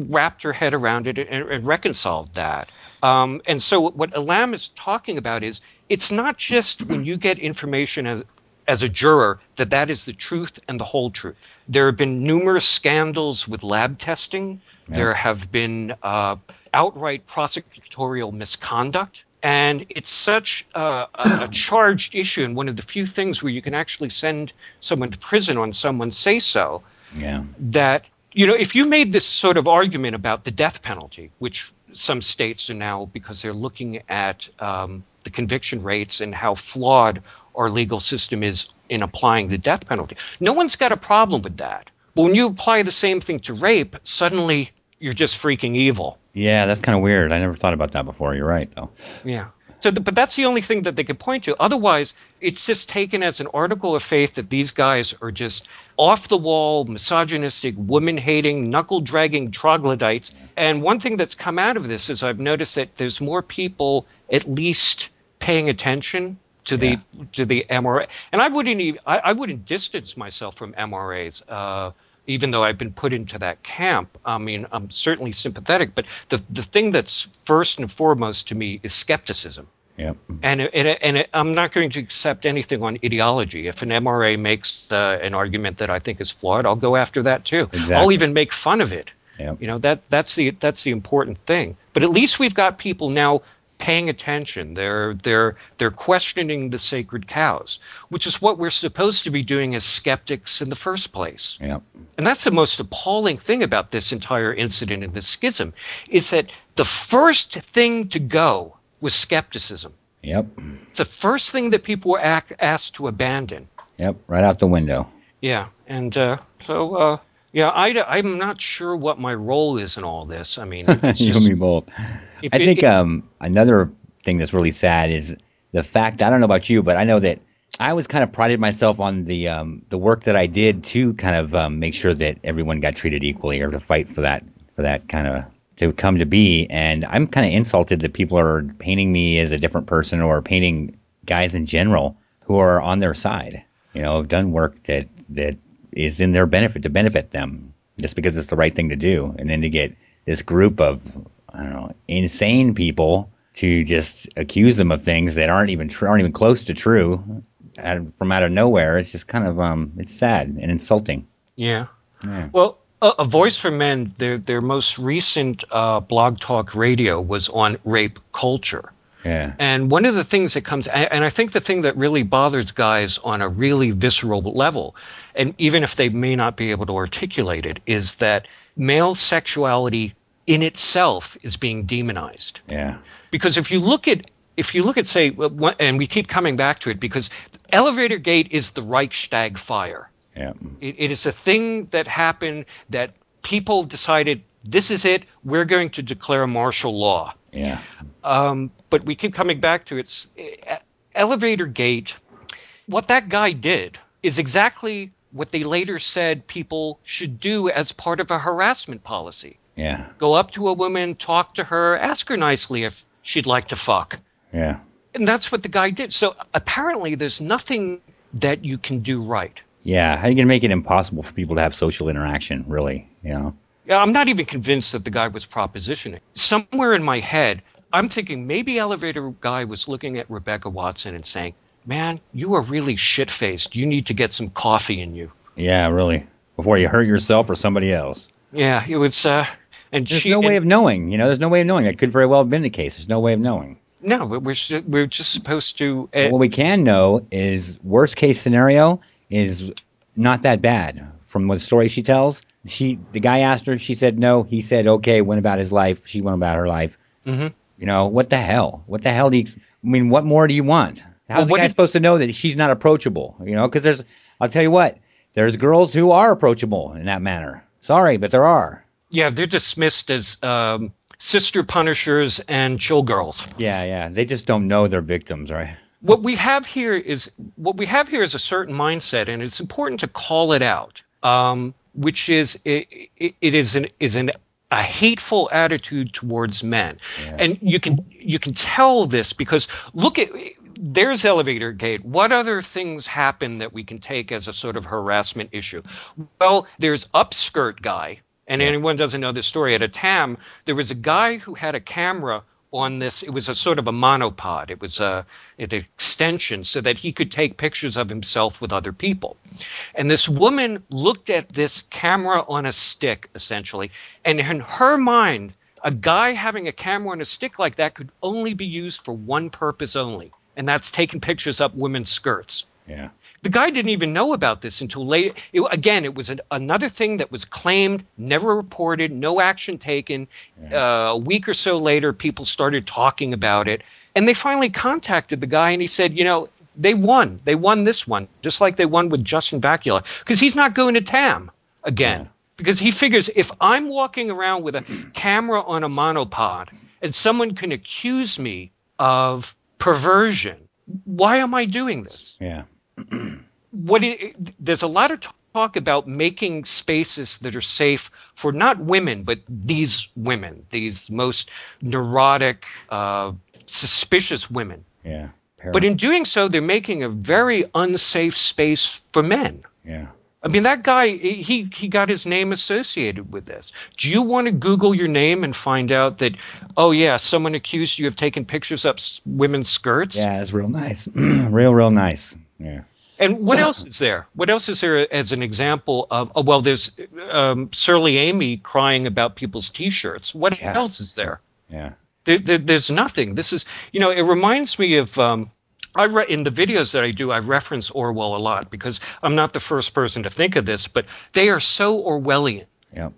wrapped her head around it and reconciled that. And so what Elam is talking about is, it's not just when you get information as a juror that is the truth and the whole truth. There have been numerous scandals with lab testing. Yeah. There have been outright prosecutorial misconduct. And it's such a charged issue, and one of the few things where you can actually send someone to prison on someone's say-so, that, if you made this sort of argument about the death penalty, which some states are now, because they're looking at the conviction rates and how flawed our legal system is in applying the death penalty. No one's got a problem with that. But when you apply the same thing to rape, suddenly you're just freaking evil. Yeah, that's kind of weird. I never thought about that before. You're right, though. Yeah. But that's the only thing that they could point to. Otherwise, it's just taken as an article of faith that these guys are just off-the-wall, misogynistic, woman-hating, knuckle-dragging troglodytes. And one thing that's come out of this is I've noticed that there's more people at least paying attention to the MRA. And I wouldn't distance myself from MRAs. Even though I've been put into that camp. I mean, I'm certainly sympathetic, but the thing that's first and foremost to me is skepticism. Yep. And I'm not going to accept anything on ideology. If an MRA makes an argument that I think is flawed, I'll go after that too. Exactly. I'll even make fun of it. Yep. You know, that's the important thing. But at least we've got people now paying attention. They're questioning the sacred cows, which is what we're supposed to be doing as skeptics in the first place. Yep. And that's the most appalling thing about this entire incident in the schism, is that the first thing to go was skepticism. Yep. It's the first thing that people were asked to abandon. Yep. Right out the window. Yeah. And I'm not sure what my role is in all this. I mean, it's You just, and me both. I think another thing that's really sad is the fact, I don't know about you, but I know that I was kind of prided myself on the work that I did to kind of make sure that everyone got treated equally, or to fight for that kind of to come to be. And I'm kind of insulted that people are painting me as a different person, or painting guys in general who are on their side, you know, have done work that is in their benefit, to benefit them, just because it's the right thing to do. And then to get this group of, I don't know, insane people to just accuse them of things that aren't even close to true, from out of nowhere. It's just kind of it's sad and insulting. Yeah. Well, A Voice for Men, their most recent Blog Talk Radio was on rape culture. Yeah. And one of the things that comes, and I think the thing that really bothers guys on a really visceral level, and even if they may not be able to articulate it, is that male sexuality in itself is being demonized. Yeah. Because if you look at, say, and we keep coming back to it, because Elevator Gate is the Reichstag fire. Yeah. It is a thing that happened that people decided, this is it, we're going to declare martial law. Yeah. But we keep coming back to it. Elevator Gate, what that guy did is exactly what they later said people should do as part of a harassment policy. Yeah. Go up to a woman, talk to her, ask her nicely if she'd like to fuck. Yeah. And that's what the guy did. So apparently there's nothing that you can do right. Yeah. How are you going to make it impossible for people to have social interaction, really, you know? Yeah, I'm not even convinced that the guy was propositioning. Somewhere in my head, I'm thinking maybe Elevator Guy was looking at Rebecca Watson and saying, man, you are really shit-faced. You need to get some coffee in you. Yeah, really. Before you hurt yourself or somebody else. Yeah, it was... and there's no way of knowing, you know? There's no way of knowing. That could very well have been the case. There's no way of knowing. No, but we're just supposed to... What we can know is worst case scenario is not that bad. From the story she tells, the guy asked her, she said no. He said okay, went about his life. She went about her life. Mm-hmm. You know, what the hell? What the hell do you... I mean, what more do you want? How's the guy supposed to know that she's not approachable? You know, because I'll tell you what, there's girls who are approachable in that manner. Sorry, but there are. Yeah, they're dismissed as sister punishers and chill girls. Yeah. They just don't know they're victims, right? What we have here is a certain mindset, and it's important to call it out. Which is it is a hateful attitude towards men. Yeah. And you can tell this because there's Elevator Gate. What other things happen that we can take as a sort of harassment issue? Well, there's Upskirt Guy, and anyone doesn't know this story, at a TAM, there was a guy who had a camera on this. It was a sort of a monopod. It was an extension so that he could take pictures of himself with other people. And this woman looked at this camera on a stick, essentially, and in her mind, a guy having a camera on a stick like that could only be used for one purpose only, and that's taking pictures up women's skirts. Yeah. The guy didn't even know about this until later. It was another thing that was claimed, never reported, no action taken. Yeah. A week or so later, people started talking about it. And they finally contacted the guy, and he said, you know, they won. They won this one, just like they won with Justin Bakula, because he's not going to TAM again. Yeah. Because he figures if I'm walking around with a camera on a monopod and someone can accuse me of perversion. Why am I doing this? Yeah. There's a lot of talk about making spaces that are safe for not women, but these women, these most neurotic, suspicious women. Yeah. But in doing so, they're making a very unsafe space for men. Yeah. I mean, that guy, he got his name associated with this. Do you want to Google your name and find out that, oh, yeah, someone accused you of taking pictures up women's skirts? Yeah, that's real nice. real nice. Yeah. And what else is there? What else is there as an example of, oh, well, there's Surly Amy crying about people's T-shirts. What else is there? Yeah. There's nothing. This is, it reminds me of, in the videos that I do, I reference Orwell a lot because I'm not the first person to think of this, but they are so Orwellian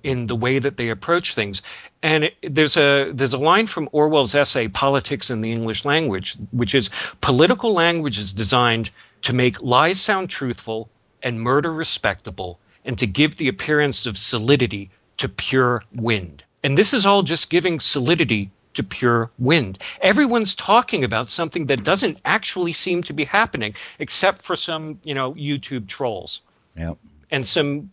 in the way that they approach things. And there's a line from Orwell's essay, Politics in the English Language, which is, political language is designed to make lies sound truthful and murder respectable, and to give the appearance of solidity to pure wind. And this is all just giving solidity to pure wind. Everyone's talking about something that doesn't actually seem to be happening, except for some, YouTube trolls. Yep. And some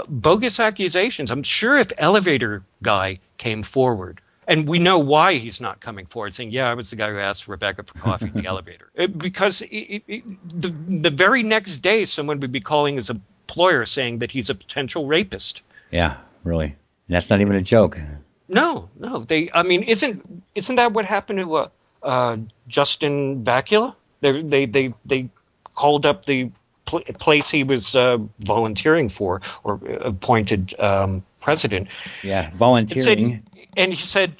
bogus accusations. I'm sure if Elevator Guy came forward, and we know why he's not coming forward, saying, yeah, I was the guy who asked Rebecca for coffee in the elevator. Because the very next day, someone would be calling his employer saying that he's a potential rapist. Yeah, really. And that's not even a joke. No. Isn't that what happened to Justin Bakula? They called up the place he was volunteering for, or appointed president. Yeah, volunteering. And he said,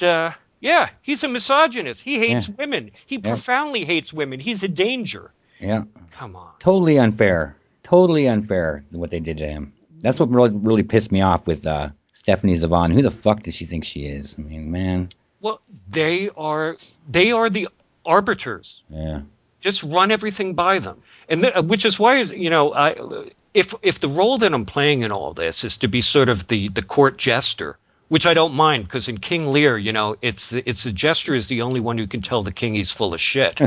yeah, he's a misogynist. He hates women. He profoundly hates women. He's a danger. Yeah. Come on. Totally unfair. Totally unfair what they did to him. That's what really pissed me off with Stephanie Zavon. Who the fuck does she think she is? I mean, man. Well, they are the arbiters. Yeah. Just run everything by them. And which is why, if the role that I'm playing in all this is to be sort of the court jester, which I don't mind, because in King Lear, it's the jester is the only one who can tell the king he's full of shit.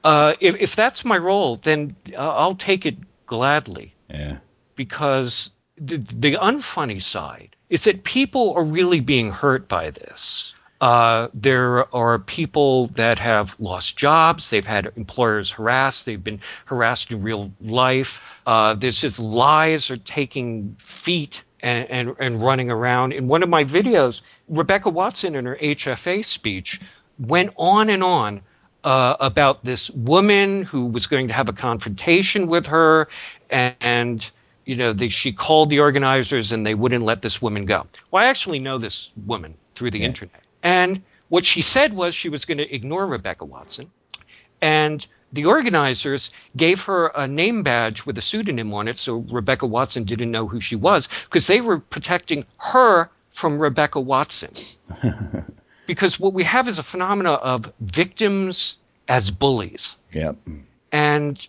If that's my role, then I'll take it gladly. Yeah. Because the unfunny side is that people are really being hurt by this. There are people that have lost jobs. They've had employers harassed. They've been harassed in real life. There's just lies are taking feet and running around. In one of my videos, Rebecca Watson, in her HFA speech, went on and on about this woman who was going to have a confrontation with her, and she called the organizers and they wouldn't let this woman go. Well, I actually know this woman through the internet. And what she said was she was going to ignore Rebecca Watson. And the organizers gave her a name badge with a pseudonym on it, so Rebecca Watson didn't know who she was, because they were protecting her from Rebecca Watson. Because what we have is a phenomena of victims as bullies. Yep. And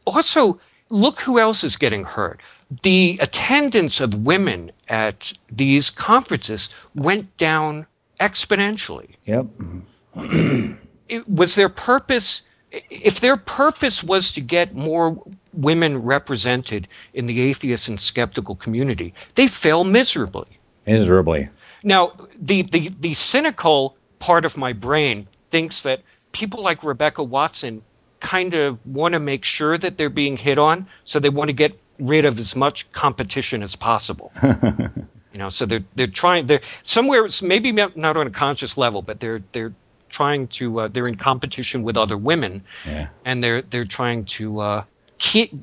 also, look who else is getting hurt. The attendance of women at these conferences went down exponentially. Yep. Was their purpose, if their purpose was to get more women represented in the atheist and skeptical community, they fail miserably. Miserably. Now, the cynical part of my brain thinks that people like Rebecca Watson kind of want to make sure that they're being hit on, so they want to get rid of as much competition as possible. So they're trying, they're somewhere, maybe not on a conscious level, but they're trying to, they're in competition with other women, and they're trying to keep,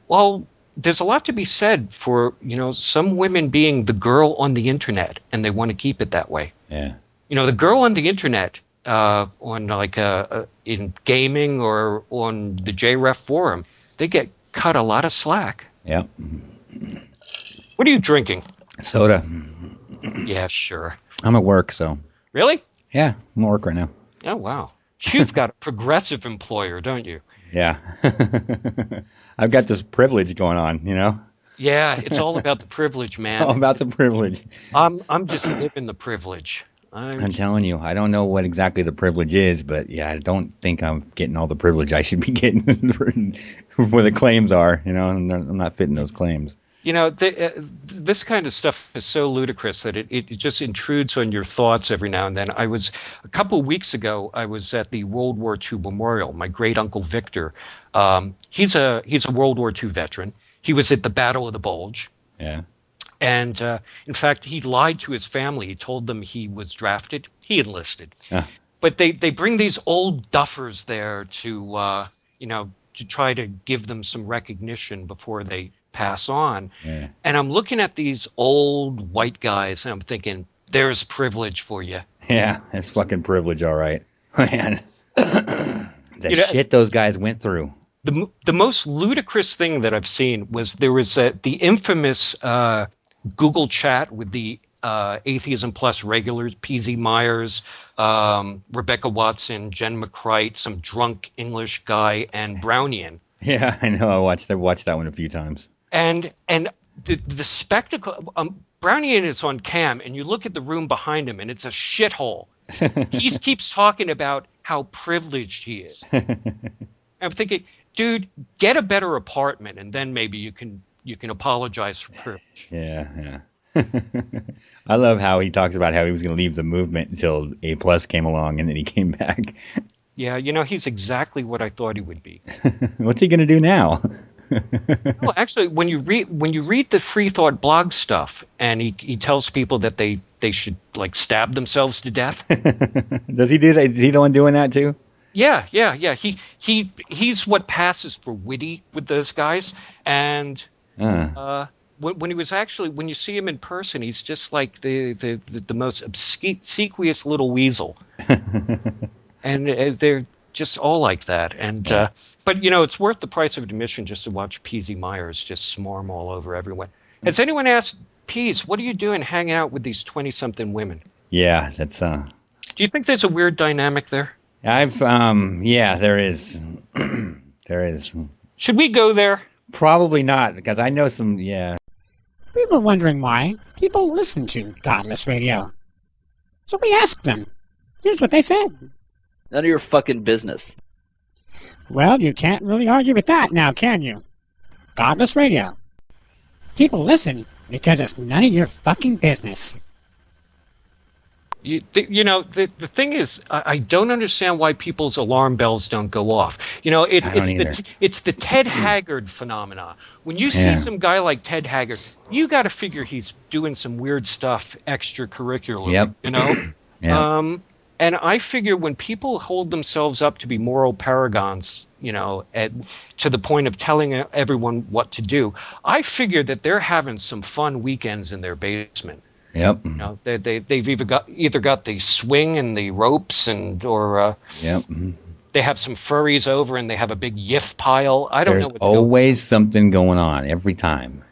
well, there's a lot to be said for, some women being the girl on the internet, and they want to keep it that way. Yeah. The girl on the internet, on like in gaming or on the JREF forum, they get cut a lot of slack. Yep. What are you drinking? Soda. Yeah, sure. I'm at work, so. Really? Yeah, I'm at work right now. Oh, wow. You've got a progressive employer, don't you? Yeah. I've got this privilege going on, Yeah, it's all about the privilege, man. It's all about the privilege. I'm just living the privilege. I'm telling you, I don't know what exactly the privilege is, but yeah, I don't think I'm getting all the privilege I should be getting where the claims are. I'm not fitting those claims. This kind of stuff is so ludicrous that it just intrudes on your thoughts every now and then. A couple of weeks ago, I was at the World War II Memorial. My great uncle Victor, he's a World War II veteran. He was at the Battle of the Bulge. Yeah. And in fact, he lied to his family. He told them he was drafted. He enlisted. But they bring these old duffers there to try to give them some recognition before they pass on. Yeah. And I'm looking at these old white guys and I'm thinking, there's privilege for you. Yeah, it's fucking privilege, all right. Man, shit those guys went through. The most ludicrous thing that I've seen was there was the infamous Google chat with the Atheism Plus regulars, P.Z. Myers, Rebecca Watson, Jen McCrite, some drunk English guy, and Brownian. Yeah, I know. I watched that one a few times. And the spectacle, Brownian is on cam, and you look at the room behind him, and it's a shithole. He keeps talking about how privileged he is. I'm thinking, dude, get a better apartment, and then maybe you can apologize for privilege. Yeah. I love how he talks about how he was going to leave the movement until A+ came along, and then he came back. Yeah, he's exactly what I thought he would be. What's he going to do now? Well, actually, when you read the Free Thought blog stuff, and he tells people that they should like stab themselves to death. Does he do that? Is he the one doing that too? Yeah. He's what passes for witty with those guys, and when you see him in person, he's just like the most obsequious little weasel. And they're just all like that. And but it's worth the price of admission just to watch P.Z. Myers just swarm all over everyone. Has anyone asked Pease, what are you doing hanging out with these 20-something women? Yeah, that's Do you think there's a weird dynamic there? Yeah, there is. There is. Should we go there? Probably not, because I know some. Yeah. We were wondering why people listen to Godless Radio. So we asked them. Here's what they said. None of your fucking business. Well, you can't really argue with that now, can you? Godless Radio. People listen because it's none of your fucking business. The thing is, I don't understand why people's alarm bells don't go off. It's the Ted Haggard phenomena. When you see some guy like Ted Haggard, you got to figure he's doing some weird stuff extracurricularly. Yep. Yeah. And I figure when people hold themselves up to be moral paragons, to the point of telling everyone what to do, I figure that they're having some fun weekends in their basement. Yep. They've either got the swing and the ropes or yep. They have some furries over and they have a big yiff pile. I don't know what's There's always something going on every time,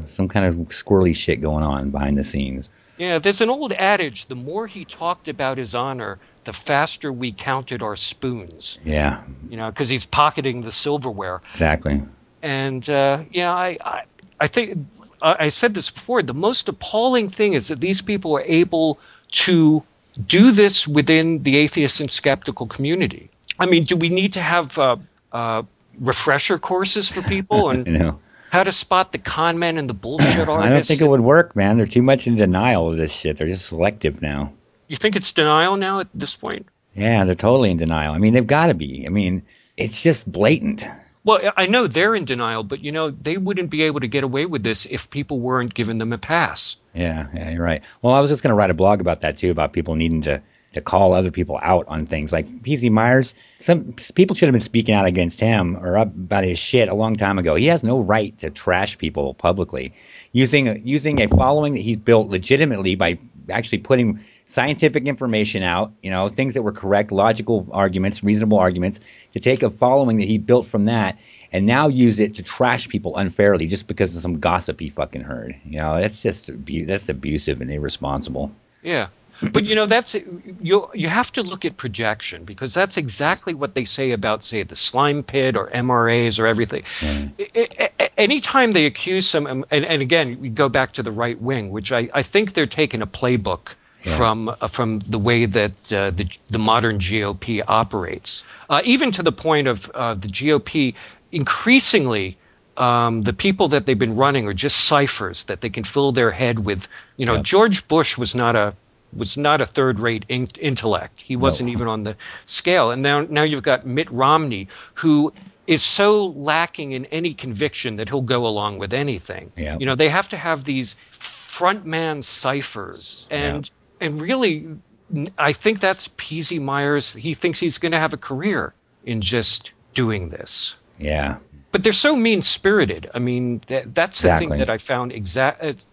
some kind of squirrely shit going on behind the scenes. Yeah, there's an old adage, the more he talked about his honor, the faster we counted our spoons. Yeah. Because he's pocketing the silverware. Exactly. And I think I said this before, the most appalling thing is that these people are able to do this within the atheist and skeptical community. I mean, do we need to have refresher courses for people and how to spot the con men and the bullshit artists? I don't think it would work, man. They're too much in denial of this shit. They're just selective now. You think it's denial now at this point? Yeah, they're totally in denial. I mean, they've got to be. I mean, it's just blatant. Well, I know they're in denial, but they wouldn't be able to get away with this if people weren't giving them a pass. Yeah, you're right. Well, I was just going to write a blog about that too, about people needing to call other people out on things like P.Z. Myers. Some people should have been speaking out against him or about his shit a long time ago. He has no right to trash people publicly, using a following that he's built legitimately by actually putting scientific information out, things that were correct, logical arguments, reasonable arguments, to take a following that he built from that and now use it to trash people unfairly just because of some gossip he fucking heard. That's abusive and irresponsible. Yeah. But that's you have to look at projection, because that's exactly what they say about, say, the slime pit or MRAs or everything. Anytime they accuse some, and again, we go back to the right wing, which I think they're taking a playbook from the way that the modern GOP operates, even to the point of the GOP increasingly. The people that they've been running are just ciphers that they can fill their head with. George Bush was not a third-rate intellect. He wasn't even on the scale. And now you've got Mitt Romney, who is so lacking in any conviction that he'll go along with anything. Yeah. They have to have these frontman ciphers, and really, I think that's P.Z. Myers. He thinks he's going to have a career in just doing this. Yeah. But they're so mean-spirited. I mean, that's the thing that I found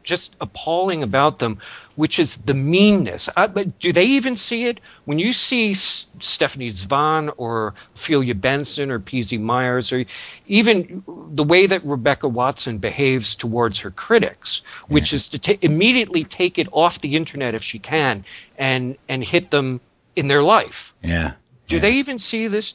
just appalling about them, which is the meanness. But do they even see it? When you see Stephanie Zvan or Ophelia Benson or P.Z. Myers, or even the way that Rebecca Watson behaves towards her critics, which is to immediately take it off the internet if she can and hit them in their life. Yeah. Do they even see this?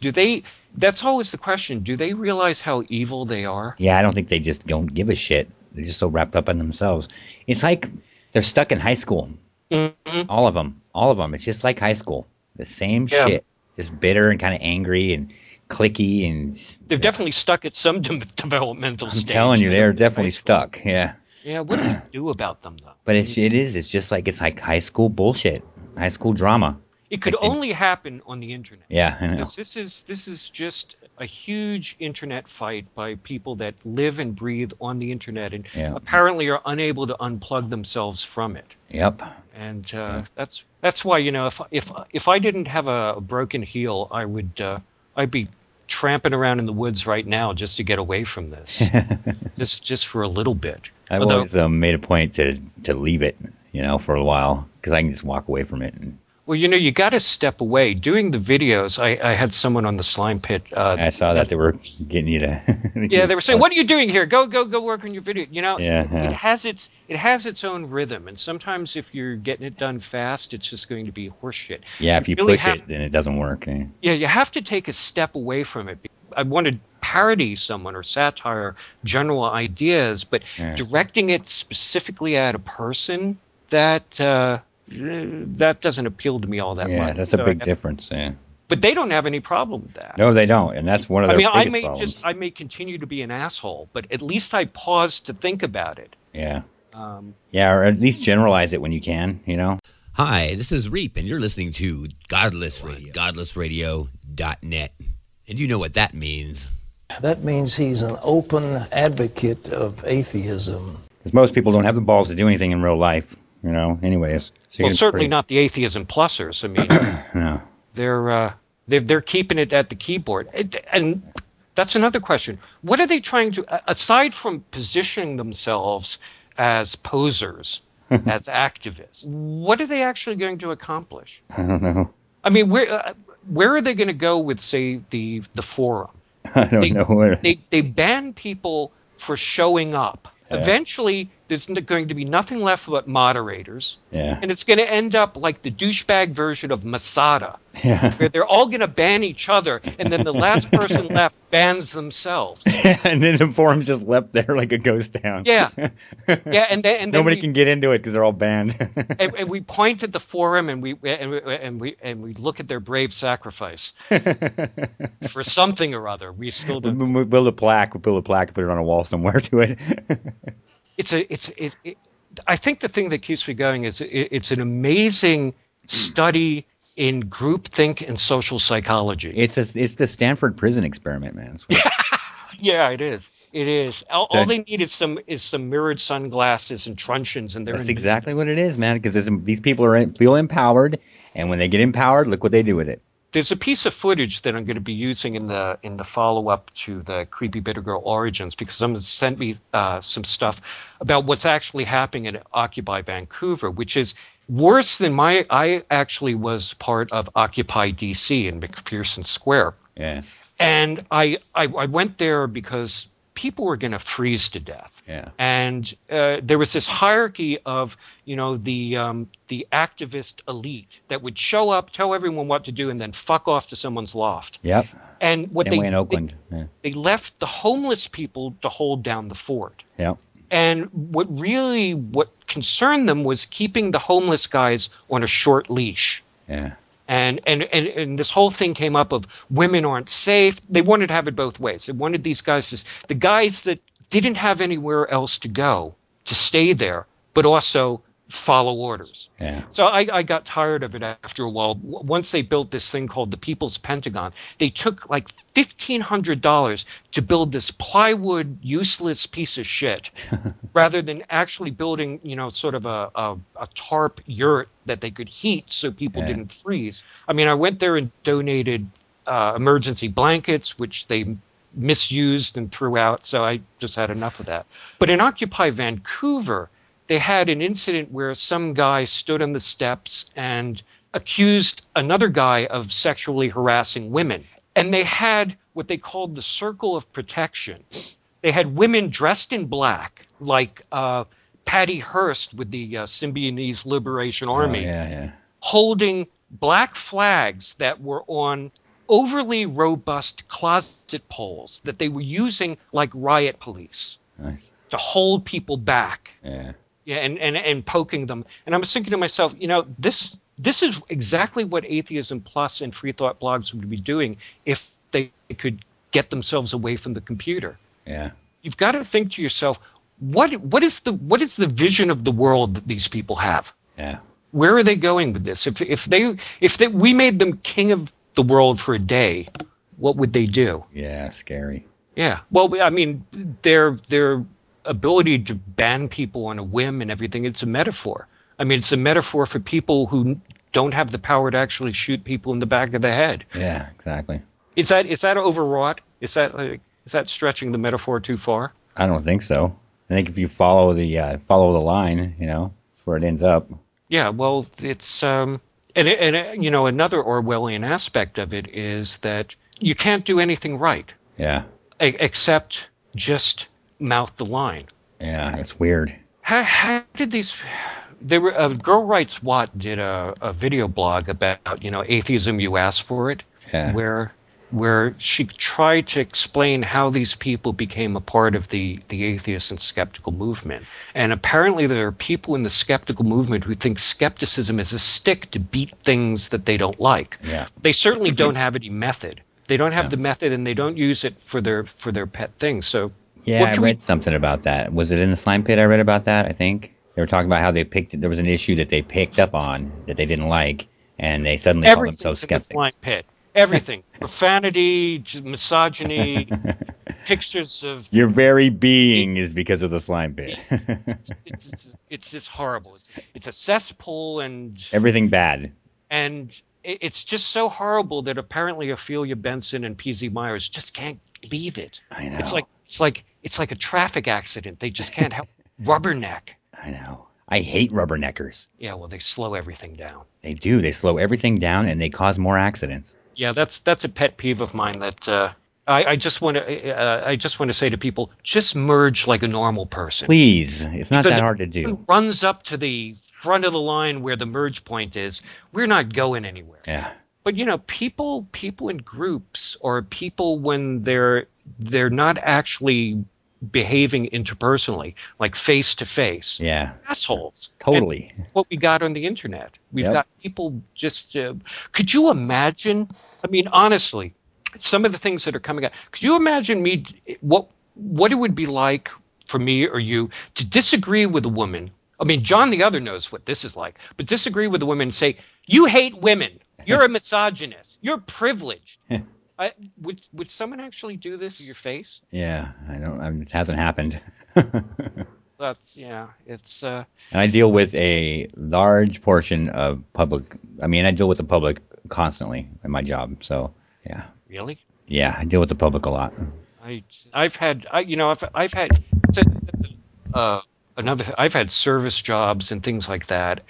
That's always the question. Do they realize how evil they are? Yeah, I don't think they just don't give a shit. They're just so wrapped up in themselves. It's like they're stuck in high school. Mm-hmm. All of them. It's just like high school. The same shit. Just bitter and kind of angry and cliquey. And they're definitely stuck at some developmental stage. I'm telling you, they're definitely stuck. Yeah. Yeah, what do you do about them, though? But it's like high school bullshit. High school drama. It could only happen on the internet. Yeah, I know. Because this is just a huge internet fight by people that live and breathe on the internet and apparently are unable to unplug themselves from it. Yep. And that's why, if I didn't have a broken heel, I'd be tramping around in the woods right now just to get away from this, just for a little bit. I've always made a point to leave it, for a while, because I can just walk away from it. Well, you got to step away. Doing the videos, I had someone on the Slime Pit. I saw that they were getting you to. Yeah, they were saying, "What are you doing here? Go work on your video." Yeah. It has its own rhythm, and sometimes if you're getting it done fast, it's just going to be horseshit. Yeah, if you really push it, then it doesn't work. Eh? Yeah, you have to take a step away from it. I want to parody someone or satire, general ideas, but directing it specifically at a person that doesn't appeal to me all that much. Yeah, that's a big difference. Yeah. But they don't have any problem with that. No, they don't, and that's one of their biggest problems. I may continue to be an asshole, but at least I pause to think about it. Yeah. Or at least generalize it when you can. Hi, this is Reap, and you're listening to Godless Radio, godlessradio.net. And you know what that means. That means he's an open advocate of atheism. Because most people don't have the balls to do anything in real life, anyways. So certainly not the atheism plussers. I mean, no. They're keeping it at the keyboard. And that's another question. What are they trying to, aside from positioning themselves as posers, as activists, what are they actually going to accomplish? I don't know. I mean, where are they going to go with, say, the forum? I don't know. They ban people for showing up. Yeah. Eventually, there's going to be nothing left but moderators. Yeah. And it's going to end up like the douchebag version of Masada, yeah. where they're all going to ban each other, and then the last person left bans themselves. And then the forum's just left there like a ghost town. Yeah. Yeah, and then nobody can get into it because they're all banned. and we point at the forum and we look at their brave sacrifice for something or other. We still don't. We build a plaque, put it on a wall somewhere to it. I think the thing that keeps me going is it's an amazing study in groupthink and social psychology. It's the Stanford prison experiment, man. Yeah, it is. It is. All they need is some mirrored sunglasses and truncheons, and that's exactly what it is, man. Because these people feel empowered, and when they get empowered, look what they do with it. There's a piece of footage that I'm going to be using in the follow-up to the Creepy Bitter Girl Origins, because someone sent me some stuff about what's actually happening at Occupy Vancouver, which is worse than I actually was part of Occupy DC in McPherson Square. Yeah. And I went there because people were going to freeze to death. Yeah. And there was this hierarchy of, the activist elite that would show up, tell everyone what to do, and then fuck off to someone's loft. Yep. And Same way in Oakland. They left the homeless people to hold down the fort. Yep. And what concerned them was keeping the homeless guys on a short leash. Yeah. And this whole thing came up of women aren't safe. They wanted to have it both ways. They wanted these guys, the guys that didn't have anywhere else to go, to stay there, but also follow orders. Yeah. So I got tired of it after a while. Once they built this thing called the People's Pentagon, they took like $1,500 to build this plywood useless piece of shit rather than actually building, sort of a tarp yurt that they could heat so people didn't freeze. I mean, I went there and donated emergency blankets, which they misused and threw out. So I just had enough of that. But in Occupy Vancouver, they had an incident where some guy stood on the steps and accused another guy of sexually harassing women. And they had what they called the circle of protection. They had women dressed in black, like Patty Hearst with the Symbionese Liberation Army, holding black flags that were on overly robust closet poles that they were using like riot police to hold people back. Yeah, and poking them. And I was thinking to myself, this is exactly what Atheism Plus and Free Thought blogs would be doing if they could get themselves away from the computer. Yeah. You've got to think to yourself, what is the vision of the world that these people have? Yeah. Where are they going with this? If we made them king of the world for a day, what would they do? Yeah, scary. Yeah. Well, I mean, their ability to ban people on a whim and everything, it's a metaphor. I mean, it's a metaphor for people who don't have the power to actually shoot people in the back of the head. Yeah, exactly. Is that overwrought? Is that stretching the metaphor too far? I don't think so. I think if you follow the line, that's where it ends up. Yeah, well, it's another Orwellian aspect of it is that you can't do anything right. Yeah. Except just mouth the line. Yeah, it's weird. How did these? There were Girl Writes What did a video blog about atheism. You asked for it. Yeah. Where she tried to explain how these people became a part of the atheist and skeptical movement. And apparently there are people in the skeptical movement who think skepticism is a stick to beat things that they don't like. Yeah. They certainly don't have any method. They don't have the method, and they don't use it for their pet things. So yeah, I read something about that. Was it in the Slime Pit? I read about that, I think. They were talking about how they there was an issue that they picked up on that they didn't like, and they suddenly called themselves skeptics. Everything in the Slime Pit. Everything. Profanity, misogyny, pictures of... Your very being is because of the Slime Pit. It's just horrible. It's a cesspool and... Everything bad. And it's just so horrible that apparently Ophelia Benson and P.Z. Myers just can't leave it. I know. It's like a traffic accident. They just can't help. Rubberneck. I know. I hate rubberneckers. Yeah, well, they slow everything down. They do. They slow everything down, and they cause more accidents. Yeah, that's a pet peeve of mine. That I just want to say to people: just merge like a normal person. Please, it's not that hard to do. If runs up to the front of the line where the merge point is, we're not going anywhere. Yeah. But people in groups, or people when they're not actually behaving interpersonally, like face to face. Yeah. Assholes. Totally. And what we got on the internet. We've got people just, could you imagine? I mean, honestly, some of the things that are coming out, could you imagine what it would be like for me or you to disagree with a woman? I mean, John the Other knows what this is like, but disagree with a woman and say, you hate women. You're a misogynist. You're privileged. Would someone actually do this to your face? Yeah, it hasn't happened. It's. And I deal with a large portion of public. I mean, I deal with the public constantly in my job. So, yeah. Really? Yeah, I deal with the public a lot. I've had service jobs and things like that,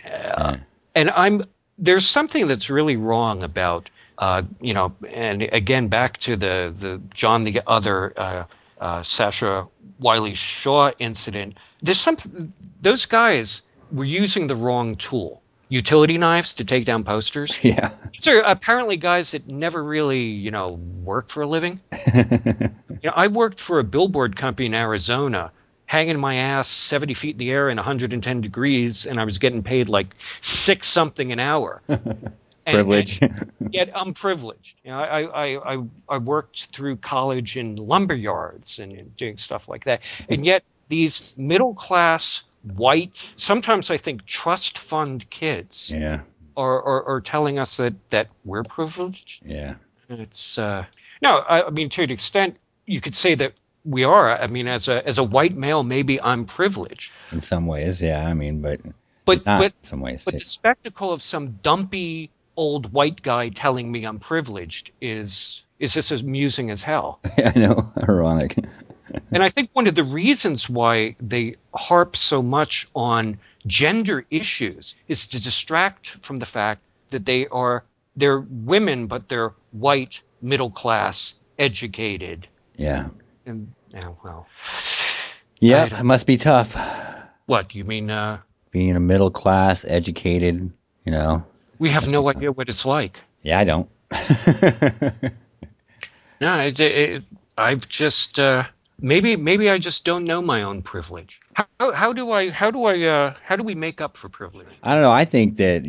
and there's something that's really wrong about. And again, back to the John the Other, Sasha Wiley Shaw incident. There's something. Those guys were using the wrong tool. Utility knives to take down posters. Yeah. These are apparently guys that never really, worked for a living. I worked for a billboard company in Arizona, hanging my ass 70 feet in the air in 110 degrees, and I was getting paid like $6 something an hour. Privilege. And yet I'm privileged. You know, I worked through college in lumber yards and doing stuff like that. And yet these middle class white, sometimes I think trust fund kids are telling us that we're privileged. Yeah. And it's no, I mean, to an extent you could say that we are. I mean, as a white male, maybe I'm privileged. In some ways, yeah. I mean, but in some ways. But too. the spectacle of some dumpy old white guy telling me I'm privileged is just as amusing as hell. I know, ironic. And I think one of the reasons why they harp so much on gender issues is to distract from the fact that they're women, but they're white, middle class, educated. Yeah. And well. Yeah, it must be tough. What, you mean being a middle class, educated, you know? We have no idea what it's like. Yeah, I don't. No, I've just maybe I just don't know my own privilege. How do we make up for privilege? I don't know. I think that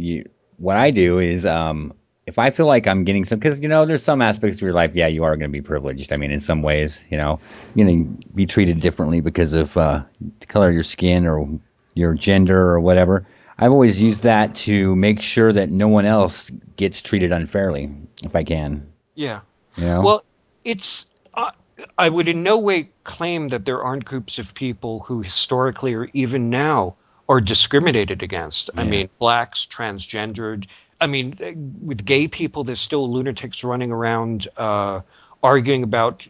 what I do is if I feel like I'm getting some, because there's some aspects of your life, yeah, you are going to be privileged. I mean, in some ways, you're going to be treated differently because of the color of your skin or your gender or whatever. I've always used that to make sure that no one else gets treated unfairly, if I can. Yeah. Well, it's. I would in no way claim that there aren't groups of people who historically or even now are discriminated against. Yeah. I mean, blacks, transgendered. I mean, with gay people, there's still lunatics running around arguing about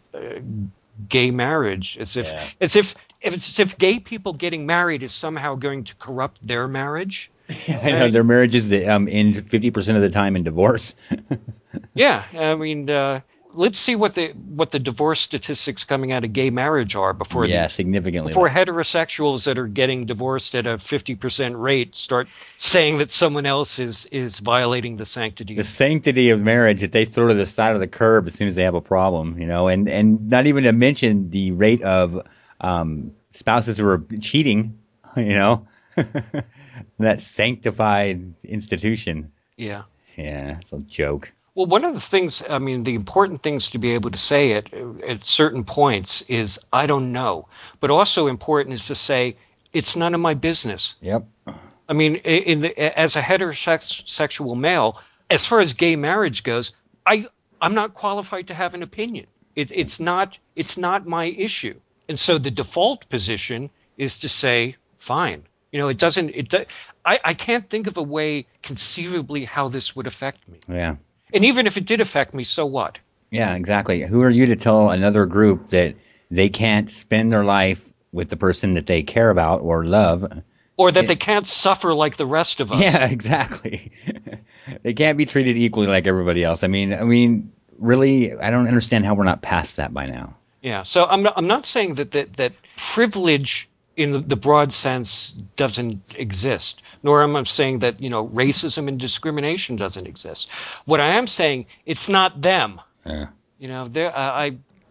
gay marriage, as if gay people getting married is somehow going to corrupt their marriage. I know their marriages end 50% of the time in divorce. Yeah, I mean, let's see what the divorce statistics coming out of gay marriage are before significantly before less. Heterosexuals that are getting divorced at a 50% rate start saying that someone else is violating the sanctity of marriage that they throw to the side of the curb as soon as they have a problem, and not even to mention the rate of spouses who are cheating, that sanctified institution. Yeah, it's a joke. Well, one of the things, I mean, the important things to be able to say at certain points is, I don't know. But also important is to say, it's none of my business. Yep. I mean, as a heterosexual male, as far as gay marriage goes, I'm not qualified to have an opinion. It's not my issue. And so the default position is to say, fine. I can't think of a way conceivably how this would affect me. Yeah. And even if it did affect me, so what? Yeah, exactly. Who are you to tell another group that they can't spend their life with the person that they care about or love? Or that they can't suffer like the rest of us. Yeah, exactly. They can't be treated equally like everybody else. I mean, really, I don't understand how we're not past that by now. Yeah, so I'm not saying that privilege in the broad sense doesn't exist, nor am I saying that, racism and discrimination doesn't exist. What I am saying, it's not them. Yeah.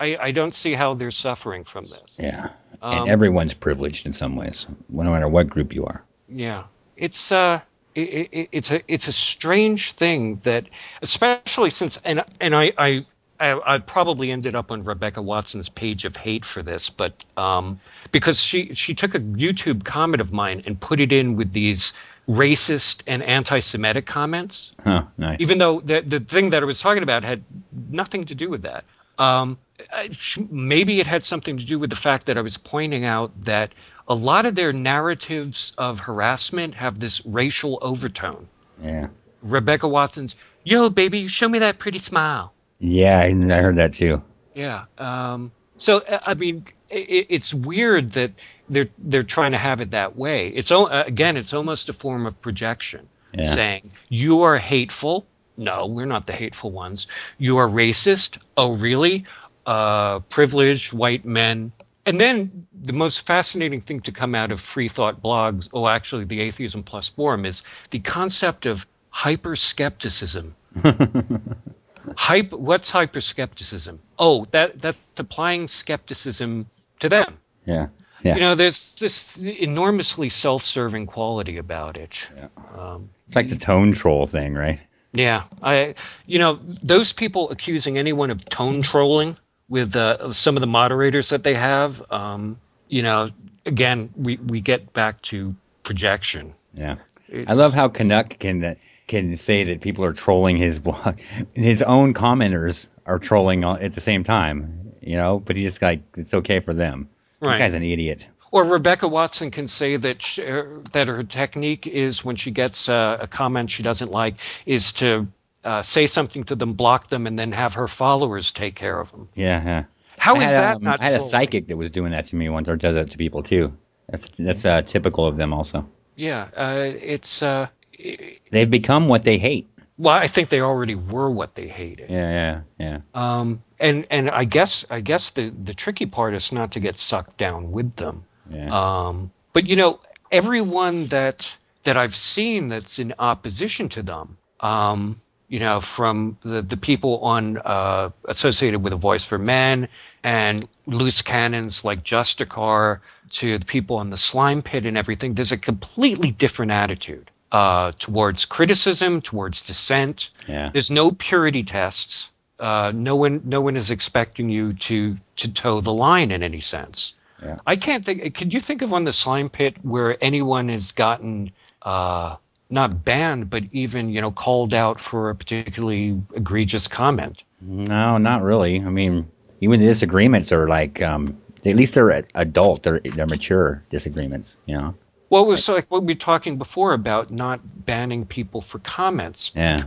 I don't see how they're suffering from this. Yeah. And everyone's privileged in some ways, no matter what group you are. Yeah. It's a strange thing that, especially since, and I probably ended up on Rebecca Watson's page of hate for this, but because she took a YouTube comment of mine and put it in with these racist and anti-Semitic comments. Oh, nice. Even though the thing that I was talking about had nothing to do with that. Maybe it had something to do with the fact that I was pointing out that a lot of their narratives of harassment have this racial overtone. Yeah. Rebecca Watson's, yo, baby, show me that pretty smile. Yeah, I heard that too. Yeah. So, I mean, it's weird that they're trying to have it that way. It's almost a form of projection, saying, you are hateful. No, we're not the hateful ones. You are racist. Oh, really? Privileged white men. And then the most fascinating thing to come out of free thought blogs, actually the Atheism Plus forum, is the concept of hyper-skepticism. What's hyper-skepticism? Oh, that's applying skepticism to them. Yeah. Yeah. There's this enormously self-serving quality about it. Yeah. It's like the tone troll thing, right? Yeah. Those people accusing anyone of tone trolling with some of the moderators that they have, again, we get back to projection. Yeah. I love how Canuck can say that people are trolling his blog. His own commenters are trolling at the same time, but he's just like, it's okay for them. Right. That guy's an idiot. Or Rebecca Watson can say that that her technique is when she gets a comment she doesn't like is to say something to them, block them, and then have her followers take care of them. Yeah. How is that not I had a psychic that was doing that to me once, or does that to people too. That's typical of them also. Yeah, it's... they've become what they hate. Well, I think they already were what they hated. Yeah. And I guess the tricky part is not to get sucked down with them. Yeah. But everyone that I've seen that's in opposition to them, from the people on associated with A Voice for Men and loose cannons like Justicar to the people on the Slime Pit and everything, there's a completely different attitude towards criticism, towards dissent. Yeah. There's no purity tests. No one is expecting you to toe the line in any sense. Yeah. I can't think. Could you think of on the Slime Pit where anyone has gotten not banned, but even called out for a particularly egregious comment? No, not really. I mean, even the disagreements are like at least they're adult. They're mature disagreements. Well, it was like what we were talking before about not banning people for comments. Yeah.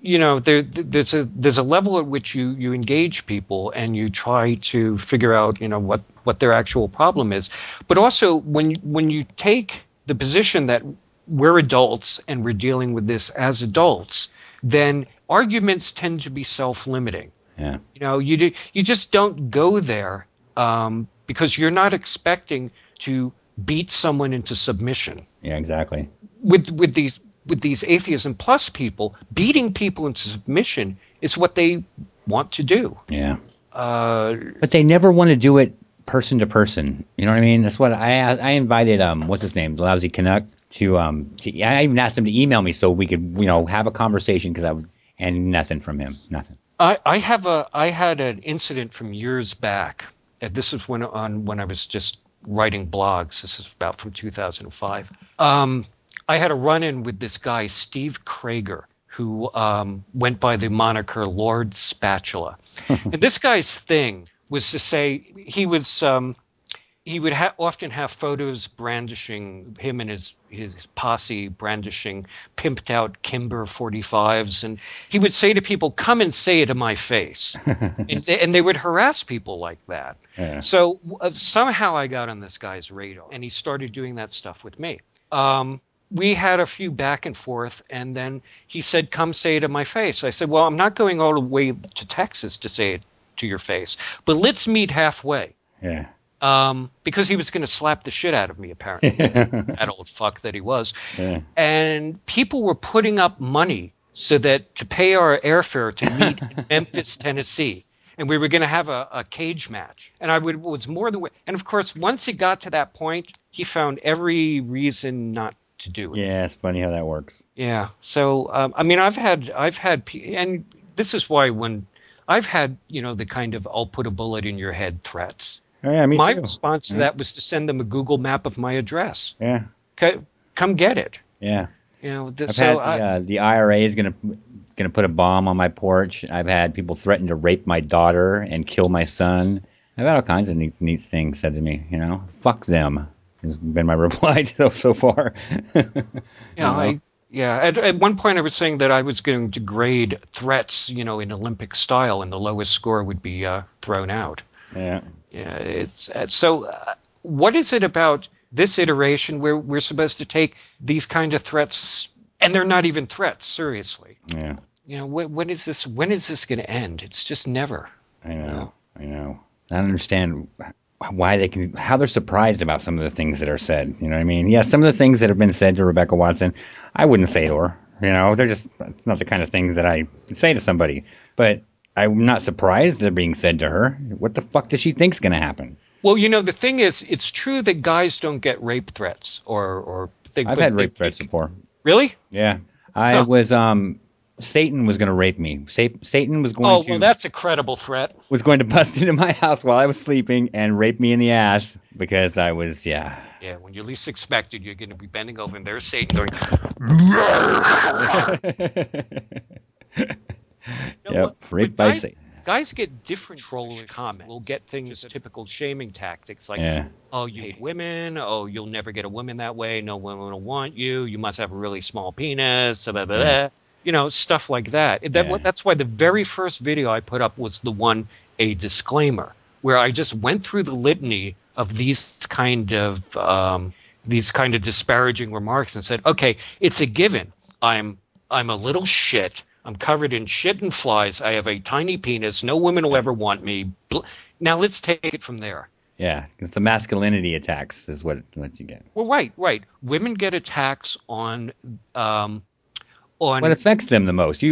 Because, there's a level at which you engage people and you try to figure out what their actual problem is. But also when you take the position that we're adults and we're dealing with this as adults, then arguments tend to be self-limiting. Yeah. You just don't go there because you're not expecting to beat someone into submission. Yeah, exactly. With these atheism plus people, beating people into submission is what they want to do. Yeah. But they never want to do it person to person. You know what I mean? That's what I invited. What's his name? Lousy Canuck to I even asked him to email me so we could have a conversation and nothing from him. Nothing. I had an incident from years back. And this is when I was just writing blogs. This is about from 2005. I had a run-in with this guy, Steve Krager, who went by the moniker Lord Spatula. And this guy's thing was to say he would often have photos brandishing him and his posse brandishing pimped out Kimber 45s, and he would say to people, "Come and say it to my face," and they would harass people like that. Yeah. So somehow I got on this guy's radar, and he started doing that stuff with me. We had a few back and forth, and then he said, "Come say it to my face." I said, "Well, I'm not going all the way to Texas to say it to your face, but let's meet halfway." Yeah. Because he was going to slap the shit out of me, apparently. That old fuck that he was. Yeah. And people were putting up money so that to pay our airfare to meet in Memphis, Tennessee. And we were going to have a cage match. And was more than... And of course, once it got to that point, he found every reason not to do it. Yeah, it's funny how that works. Yeah. So, I've had, and this is why when I've had, the kind of I'll put a bullet in your head threats. Oh, yeah, me my too. response to that was to send them a Google map of my address. Yeah. Come get it. Yeah. I've had the IRA is gonna put a bomb on my porch. I've had people threaten to rape my daughter and kill my son. I've had all kinds of neat things said to me. Fuck them has been my reply so far. At one point I was saying that I was going to grade threats, in Olympic style, and the lowest score would be thrown out. Yeah. Yeah, it's so. What is it about this iteration where we're supposed to take these kind of threats, and they're not even threats? Seriously. Yeah. When is this? When is this going to end? It's just never. I know. I don't understand why how they're surprised about some of the things that are said. You know what I mean? Yeah, some of the things that have been said to Rebecca Watson, I wouldn't say to her. They're just it's not the kind of things that I say to somebody. But I'm not surprised they're being said to her. What the fuck does she think's going to happen? Well, you know, the thing is, it's true that guys don't get rape threats or I've had rape threats before. Really? Yeah. I was Satan was going to rape me. Satan was going to... Oh, well, that's a credible threat. Was going to bust into my house while I was sleeping and rape me in the ass because I was, Yeah, when you least expect it, you're going to be bending over and there's Satan going... Yep, raped by Satan. Guys get different trolling comments. We'll get things, typical shaming tactics like, oh, you hate women. Oh, you'll never get a woman that way. No woman will want you. You must have a really small penis. Blah, blah, blah. You know, stuff like that. That's why the very first video I put up was the one, a disclaimer, where I just went through the litany of these kind of disparaging remarks and said, okay, it's a given. I'm a little shit. I'm covered in shit and flies. I have a tiny penis. No woman will ever want me. Now let's take it from there. Yeah, it's the masculinity attacks is what you get. Well, right. Women get attacks on what affects them the most. When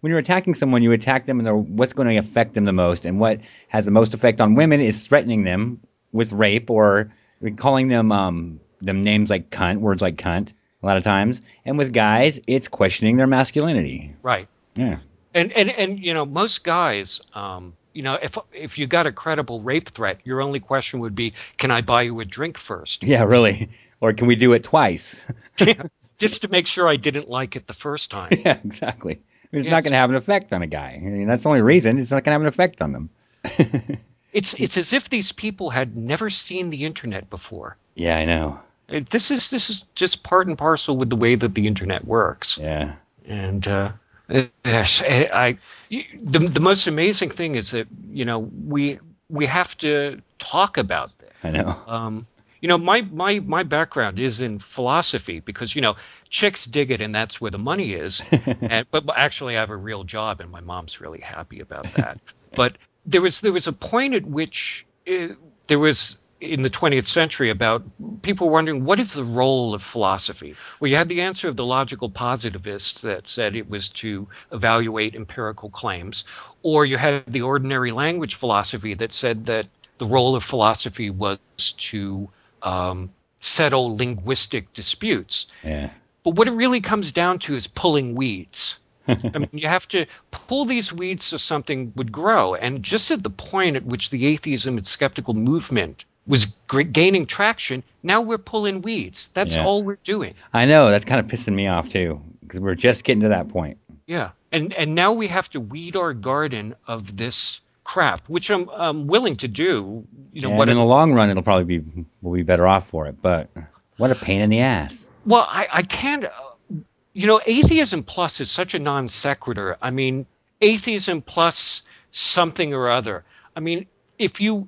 you're attacking someone, you attack them and what's going to affect them the most. And what has the most effect on women is threatening them with rape or calling them names like cunt, words like cunt. A lot of times, and with guys, it's questioning their masculinity. Right. Yeah. And you know, most guys, you know, if you got a credible rape threat, your only question would be, can I buy you a drink first? Yeah, really. Or can we do it twice? Just to make sure I didn't like it the first time. Yeah, exactly. It's not going to have an effect on a guy. I mean, that's the only reason. It's not going to have an effect on them. It's as if these people had never seen the internet before. Yeah, I know. This is just part and parcel with the way that the internet works. Yeah. And the most amazing thing is that, you know, we have to talk about this. I know. You know, my background is in philosophy because, you know, chicks dig it and that's where the money is. But actually I have a real job and my mom's really happy about that. But there was a point at which there was in the 20th century about people wondering, what is the role of philosophy? Well, you had the answer of the logical positivists that said it was to evaluate empirical claims, or you had the ordinary language philosophy that said that the role of philosophy was to settle linguistic disputes. Yeah. But what it really comes down to is pulling weeds. I mean, you have to pull these weeds so something would grow. And just at the point at which the atheism and skeptical movement was gaining traction, now we're pulling weeds. That's all we're doing. I know. That's kind of pissing me off, too, because we're just getting to that point. Yeah. And now we have to weed our garden of this crap, which I'm willing to do. You know, and in the long run, we'll be better off for it. But what a pain in the ass. Well, I can't... You know, atheism plus is such a non sequitur. I mean, atheism plus something or other. I mean, if you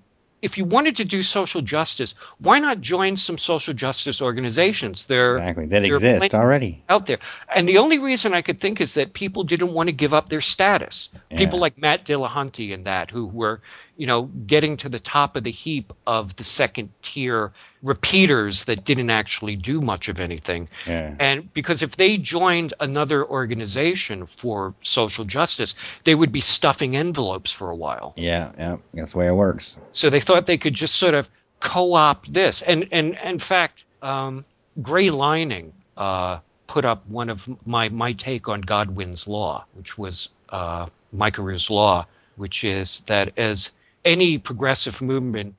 wanted to do social justice, why not join some social justice organizations? Exactly. That exist already out there. And the only reason I could think is that people didn't want to give up their status. Yeah. People like Matt Dillahunty and that, who were, you know, getting to the top of the heap of the second tier repeaters that didn't actually do much of anything. Yeah. And because if they joined another organization for social justice, they would be stuffing envelopes for a while. Yeah, that's the way it works. So they thought they could just sort of co-opt this. And in fact, Gray Lining put up one of my take on Godwin's law, which was Mykeru's law, which is that as any progressive movement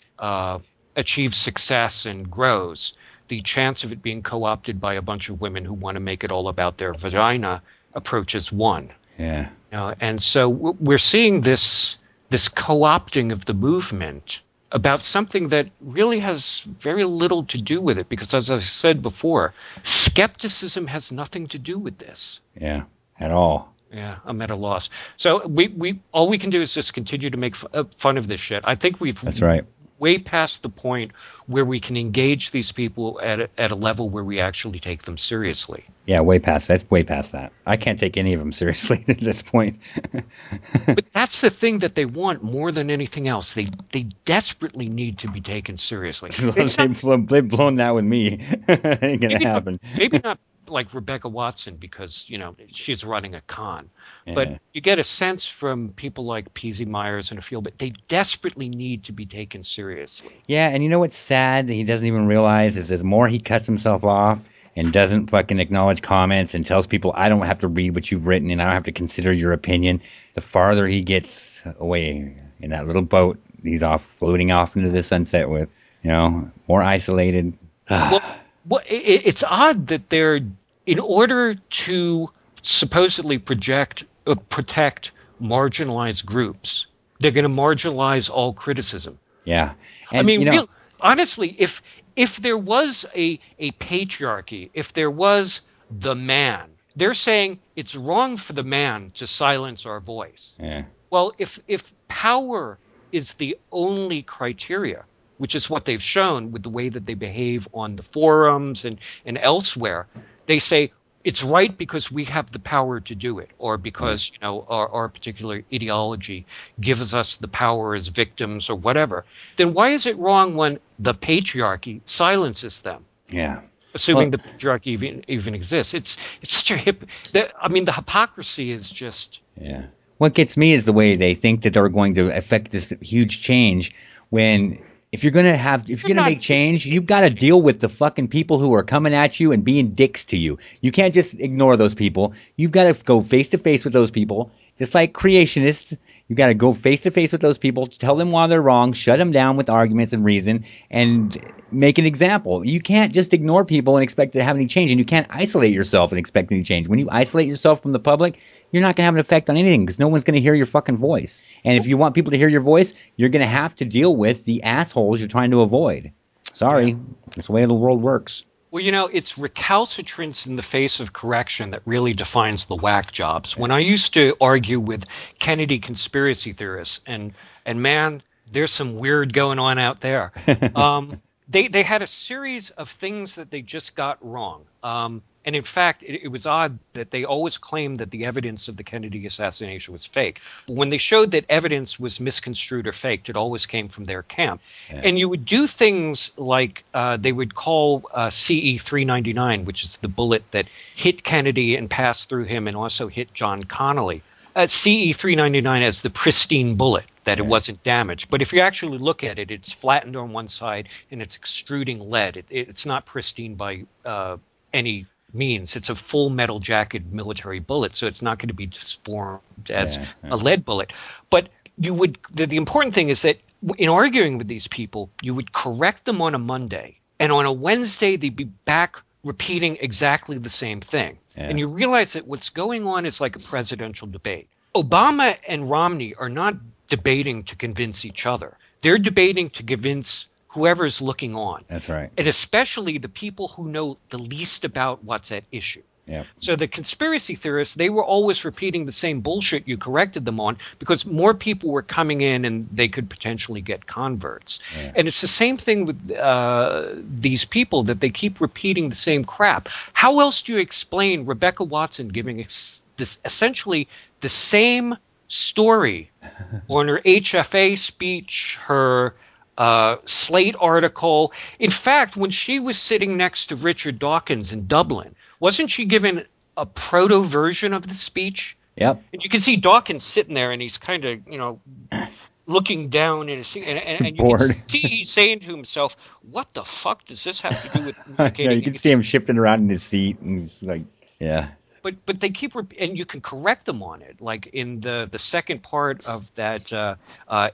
achieves success and grows, the chance of it being co-opted by a bunch of women who want to make it all about their vagina approaches 1. Yeah. And so we're seeing this co-opting of the movement about something that really has very little to do with it, because as I said before, skepticism has nothing to do with this. Yeah, at all. Yeah, I'm at a loss. So we all we can do is just continue to make fun of this shit. I think we've That's right. way past the point where we can engage these people at a level where we actually take them seriously. Yeah, way past that. I can't take any of them seriously at this point. But that's the thing that they want more than anything else. They desperately need to be taken seriously. They've blown that with me. Ain't gonna happen. Maybe not like Rebecca Watson because, she's running a con. Yeah. But you get a sense from people like P.Z. Myers and a few, but they desperately need to be taken seriously. Yeah, and you know what's sad that he doesn't even realize is the more he cuts himself off and doesn't fucking acknowledge comments and tells people, I don't have to read what you've written and I don't have to consider your opinion, the farther he gets away in that little boat he's floating off into the sunset with, more isolated. Well, it's odd that they're, in order to supposedly protect marginalized groups, they're going to marginalize all criticism. Yeah. And, honestly, if there was a patriarchy, if there was the man, they're saying it's wrong for the man to silence our voice. Yeah. Well, if power is the only criteria, which is what they've shown with the way that they behave on the forums and elsewhere, they say it's right because we have the power to do it, or because our particular ideology gives us the power as victims or whatever. Then why is it wrong when the patriarchy silences them? Yeah. Assuming the patriarchy even exists. It's such a the hypocrisy is just... Yeah. What gets me is the way they think that they're going to affect this huge change when... If you're gonna make change, you've got to deal with the fucking people who are coming at you and being dicks to you. You can't just ignore those people. You've got to go face to face with those people. Just like creationists, you got to go face to face with those people, tell them why they're wrong, shut them down with arguments and reason, and make an example. You can't just ignore people and expect to have any change, and you can't isolate yourself and expect any change. When you isolate yourself from the public, you're not going to have an effect on anything because no one's going to hear your fucking voice. And if you want people to hear your voice, you're going to have to deal with the assholes you're trying to avoid. Sorry, that's the way the world works. Well, it's recalcitrance in the face of correction that really defines the whack jobs. When I used to argue with Kennedy conspiracy theorists, and man, there's some weird going on out there. They had a series of things that they just got wrong. And in fact, it was odd that they always claimed that the evidence of the Kennedy assassination was fake. But when they showed that evidence was misconstrued or faked, it always came from their camp. Yeah. And you would do things like they would call CE 399, which is the bullet that hit Kennedy and passed through him and also hit John Connally. CE 399 as the pristine bullet, that it wasn't damaged. But if you actually look at it, it's flattened on one side and it's extruding lead. It's not pristine by any means. It's a full metal jacket military bullet, so it's not going to be disformed as a lead bullet. But the important thing is that in arguing with these people, you would correct them on a Monday, and on a Wednesday they'd be back repeating exactly the same thing. Yeah. And you realize that what's going on is like a presidential debate. Obama and Romney are not debating to convince each other. They're debating to convince whoever's looking on. That's right. And especially the people who know the least about what's at issue. Yep. So the conspiracy theorists, they were always repeating the same bullshit you corrected them on because more people were coming in and they could potentially get converts. Yeah. And it's the same thing with these people, that they keep repeating the same crap. How else do you explain Rebecca Watson giving this essentially the same story on her HFA speech, her Slate article? In fact, when she was sitting next to Richard Dawkins in Dublin, wasn't she given a proto version of the speech? Yep. And you can see Dawkins sitting there, and he's kind of, looking down in his seat, and you bored. can see he's saying to himself, "What the fuck does this have to do with?" Yeah, you can see him shifting around in his seat, and he's like, yeah. But they keep and you can correct them on it. Like in the second part of that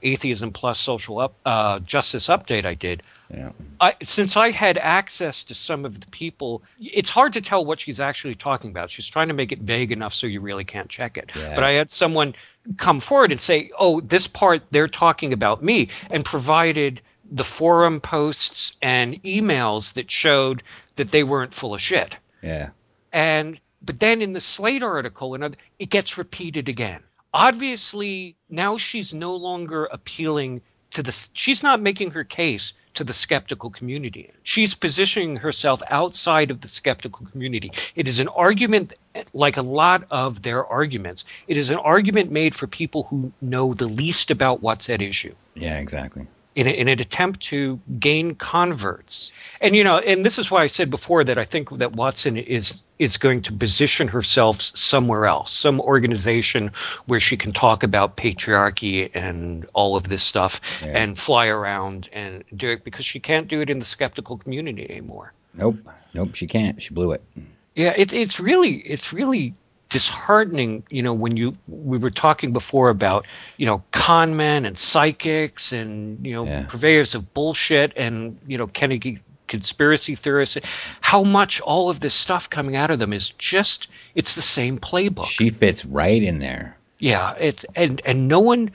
Atheism Plus Social Justice update I did. Yeah. Since I had access to some of the people, it's hard to tell what she's actually talking about. She's trying to make it vague enough so you really can't check it. Yeah. But I had someone come forward and say, "Oh, this part they're talking about me," and provided the forum posts and emails that showed that they weren't full of shit. Yeah. But then in the Slate article, it gets repeated again. Obviously, now she's no longer appealing to she's not making her case to the skeptical community. She's positioning herself outside of the skeptical community. It is an argument, like a lot of their arguments, it is an argument made for people who know the least about what's at issue. Yeah, exactly. in an attempt to gain converts. And, and this is why I said before that I think that Watson is going to position herself somewhere else, some organization where she can talk about patriarchy and all of this stuff and fly around and do it, because she can't do it in the skeptical community anymore. Nope, she can't. She blew it. Yeah, it's really disheartening, when we were talking before about, con men and psychics and, purveyors of bullshit and, Kennedy conspiracy theorists, how much all of this stuff coming out of them is just, it's the same playbook. She fits right in there. Yeah, and no one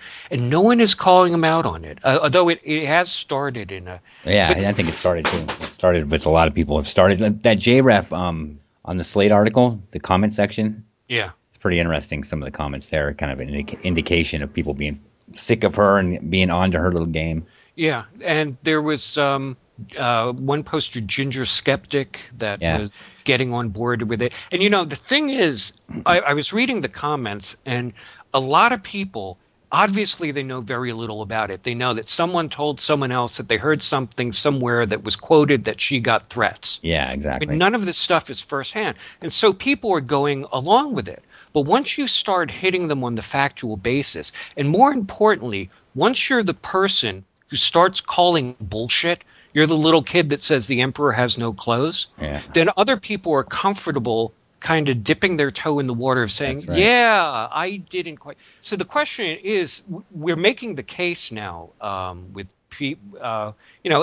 is calling them out on it. Although it has started in a. Yeah, I think it started too. It started with a lot of people have started that JREF on the Slate article, the comment section. Yeah, it's pretty interesting. Some of the comments there, kind of an indication of people being sick of her and being on to her little game. Yeah, and there was one poster, Ginger Skeptic, that was getting on board with it. And the thing is, I was reading the comments, and a lot of people, obviously they know very little about it. They know that someone told someone else that they heard something somewhere that was quoted that she got threats. Yeah, exactly. But none of this stuff is firsthand. And so people are going along with it. But once you start hitting them on the factual basis, and more importantly, once you're the person who starts calling bullshit, you're the little kid that says the emperor has no clothes, then other people are comfortable kind of dipping their toe in the water of saying, yeah, I didn't quite. So the question is, we're making the case now with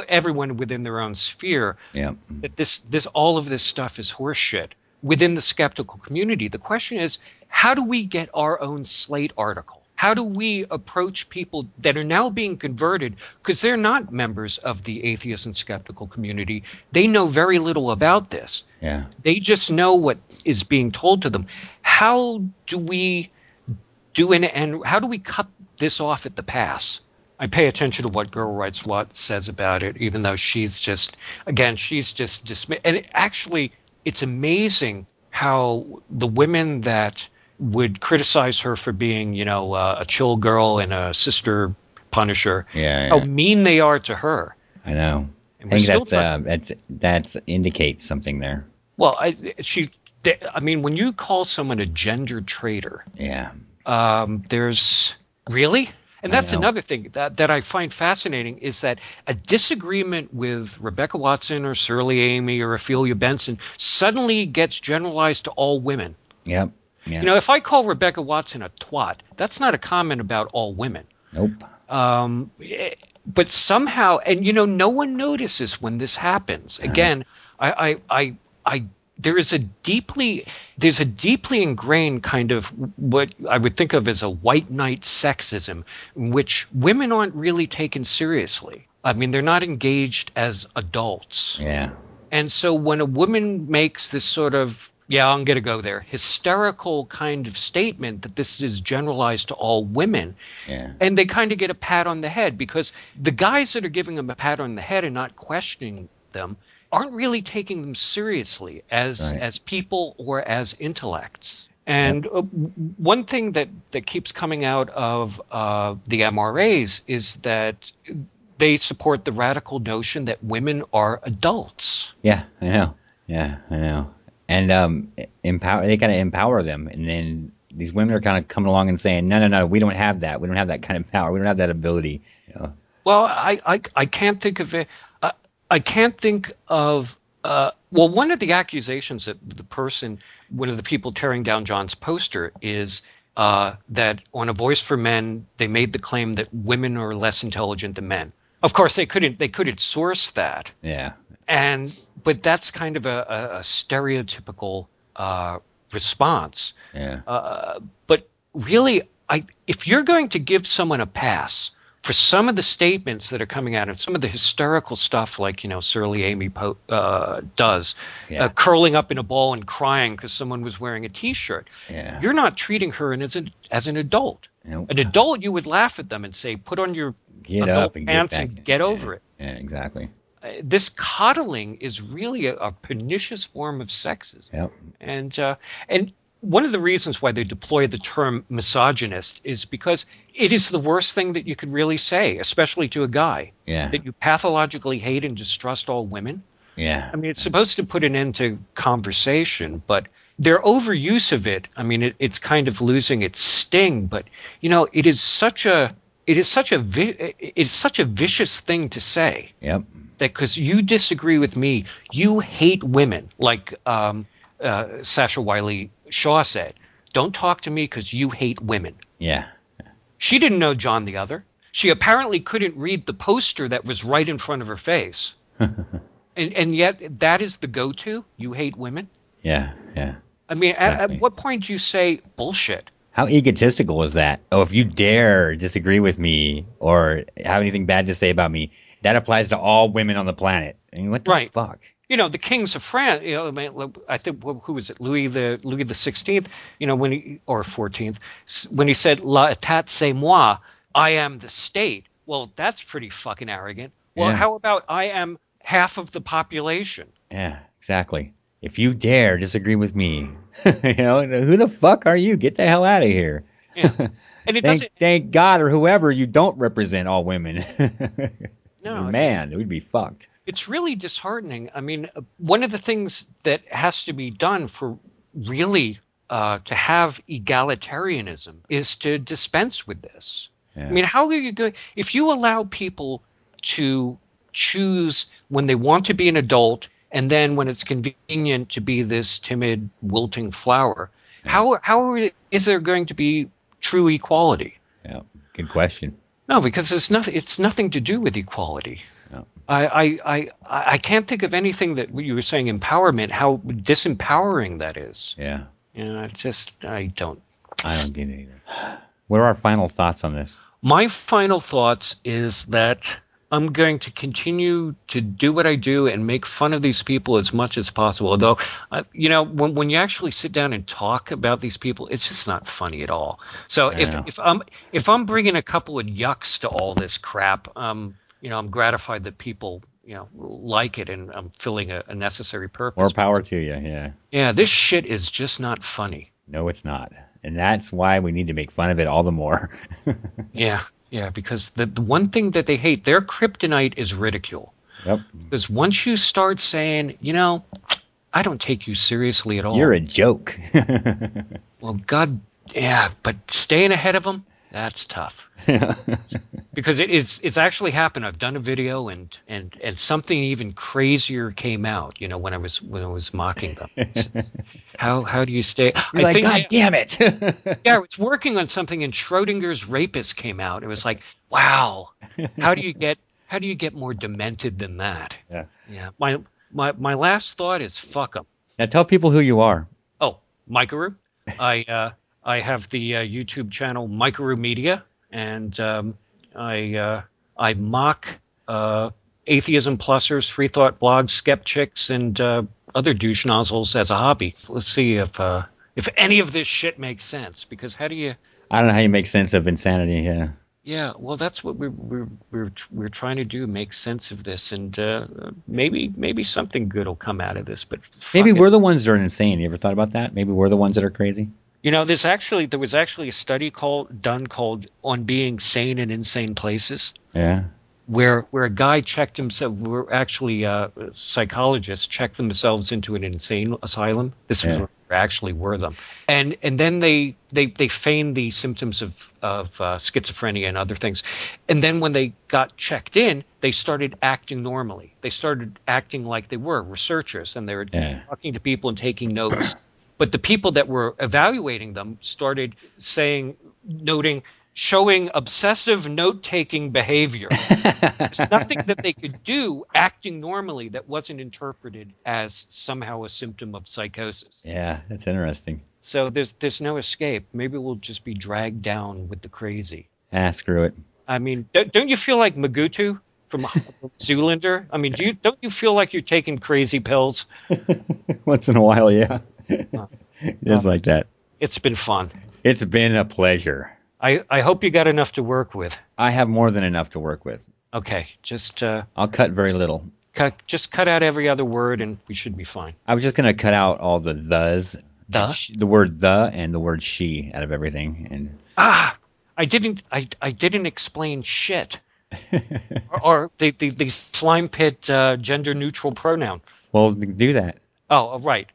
everyone within their own sphere that this all of this stuff is horseshit within the skeptical community. The question is, how do we get our own Slate article? How do we approach people that are now being converted because they're not members of the atheist and skeptical community? They know very little about this. Yeah. They just know what is being told to them. How do we do and how do we cut this off at the pass? I pay attention to what Girl Rights Watch says about it, even though she's just dismissed. And actually, it's amazing how the women that would criticize her for being, a chill girl and a sister punisher. How mean they are to her. I know. I think that's indicates something there. Well, when you call someone a gender traitor, there's really, and that's another thing that I find fascinating is that a disagreement with Rebecca Watson or Shirley Amy or Ophelia Benson suddenly gets generalized to all women. Yep. Yeah. If I call Rebecca Watson a twat, that's not a comment about all women. Nope. But somehow, and no one notices when this happens. Again, there's a deeply ingrained kind of what I would think of as a white knight sexism, in which women aren't really taken seriously. I mean, they're not engaged as adults. Yeah. And so when a woman makes this sort of, I'm going to go there, hysterical kind of statement that this is generalized to all women, and they kind of get a pat on the head, because the guys that are giving them a pat on the head and not questioning them aren't really taking them seriously as people or as intellects. And one thing that keeps coming out of the MRAs is that they support the radical notion that women are adults. Yeah, I know. Yeah, I know. And they kind of empower them, and then these women are kind of coming along and saying, no, we don't have that. We don't have that kind of power. We don't have that ability. Well, I can't think of it. I can't think of. One of the accusations that one of the people tearing down John's poster is that on A Voice for Men, they made the claim that women are less intelligent than men. Of course, they couldn't source that. Yeah. But that's kind of a stereotypical response. Yeah. But really, if you're going to give someone a pass for some of the statements that are coming out and some of the hysterical stuff like, Shirley Amy does, curling up in a ball and crying because someone was wearing a T-shirt, you're not treating her as an adult. Nope. An adult, you would laugh at them and say, put on your adult pants and get over it. Yeah, exactly. This coddling is really a pernicious form of sexism. Yep. And one of the reasons why they deploy the term misogynist is because it is the worst thing that you could really say, especially to a guy. Yeah. That you pathologically hate and distrust all women. Yeah. I mean, it's supposed to put an end to conversation, but their overuse of it, I mean, it's kind of losing its sting. But it is such a vicious thing to say. Yep. That because you disagree with me, you hate women, like Sasha Wiley Shaw said. Don't talk to me because you hate women. Yeah. She didn't know John the Other. She apparently couldn't read the poster that was right in front of her face. And yet that is the go-to? You hate women? Yeah, yeah. I mean, at what point do you say bullshit? How egotistical is that? Oh, if you dare disagree with me or have anything bad to say about me, that applies to all women on the planet. I mean, what the fuck? The kings of France, I think, who was it? Louis the 16th, or 14th, when he said, "La état c'est moi," I am the state. Well, that's pretty fucking arrogant. Well, how about I am half of the population? Yeah, exactly. If you dare disagree with me, who the fuck are you? Get the hell out of here. Yeah. And thank God or whoever you don't represent all women. No, man, we'd be fucked. It's really disheartening. I mean, one of the things that has to be done for really to have egalitarianism is to dispense with this. Yeah. I mean, how are you going? If you allow people to choose when they want to be an adult and then when it's convenient to be this timid, wilting flower, how is there going to be true equality? Yeah, good question. No, because it's nothing to do with equality. No. I can't think of anything that you were saying empowerment, how disempowering that is. Yeah. It's just, I don't get it either. What are our final thoughts on this? My final thoughts is that I'm going to continue to do what I do and make fun of these people as much as possible. Although, when you actually sit down and talk about these people, it's just not funny at all. So if I'm bringing a couple of yucks to all this crap, I'm gratified that people like it and I'm filling a necessary purpose. More power to you, yeah. Yeah, this shit is just not funny. No, it's not, and that's why we need to make fun of it all the more. Yeah, because the one thing that they hate, their kryptonite is ridicule. Yep. Because once you start saying, I don't take you seriously at all. You're a joke. Well, God, yeah, but staying ahead of them, that's tough. Because it's actually happened. I've done a video and something even crazier came out, when I was mocking them. How do you stay? You're God damn it. Yeah, I was working on something and Schrodinger's Rapist came out. It was like, wow. How do you get more demented than that? Yeah. Yeah. My last thought is fuck them. Now tell people who you are. Oh, Mykeru. I have the YouTube channel MykeruMedia, and I mock atheism plussers, free thought blogs, skeptics, and other douche nozzles as a hobby. Let's see if any of this shit makes sense. Because how do you? I don't know how you make sense of insanity. Yeah. Yeah, well, that's what we're trying to do, make sense of this, and maybe something good will come out of this. But maybe we're the ones that are insane. You ever thought about that? Maybe we're the ones that are crazy. There was actually a study done called "On Being Sane in Insane Places." Yeah. Where a guy checked himself. Where actually psychologists checked themselves into an insane asylum. This actually were them, and then they feigned the symptoms of schizophrenia and other things, and then when they got checked in, they started acting normally. They started acting like they were researchers, and they were talking to people and taking notes. But the people that were evaluating them started showing obsessive note-taking behavior. There's nothing that they could do acting normally that wasn't interpreted as somehow a symptom of psychosis. Yeah, that's interesting. So there's no escape. Maybe we'll just be dragged down with the crazy. Screw it. I mean, don't you feel like Magutu from Zoolander? I mean, don't you feel like you're taking crazy pills? Once in a while, yeah. Just like that. It's been fun. It's been a pleasure. I hope you got enough to work with. I have more than enough to work with. Okay, just I'll cut very little. Just cut out every other word and we should be fine. I was just going to cut out all the thes The word "the" and the word "she" out of everything. And I didn't explain shit. or the slime pit gender neutral pronoun. Well, do that. Oh, right.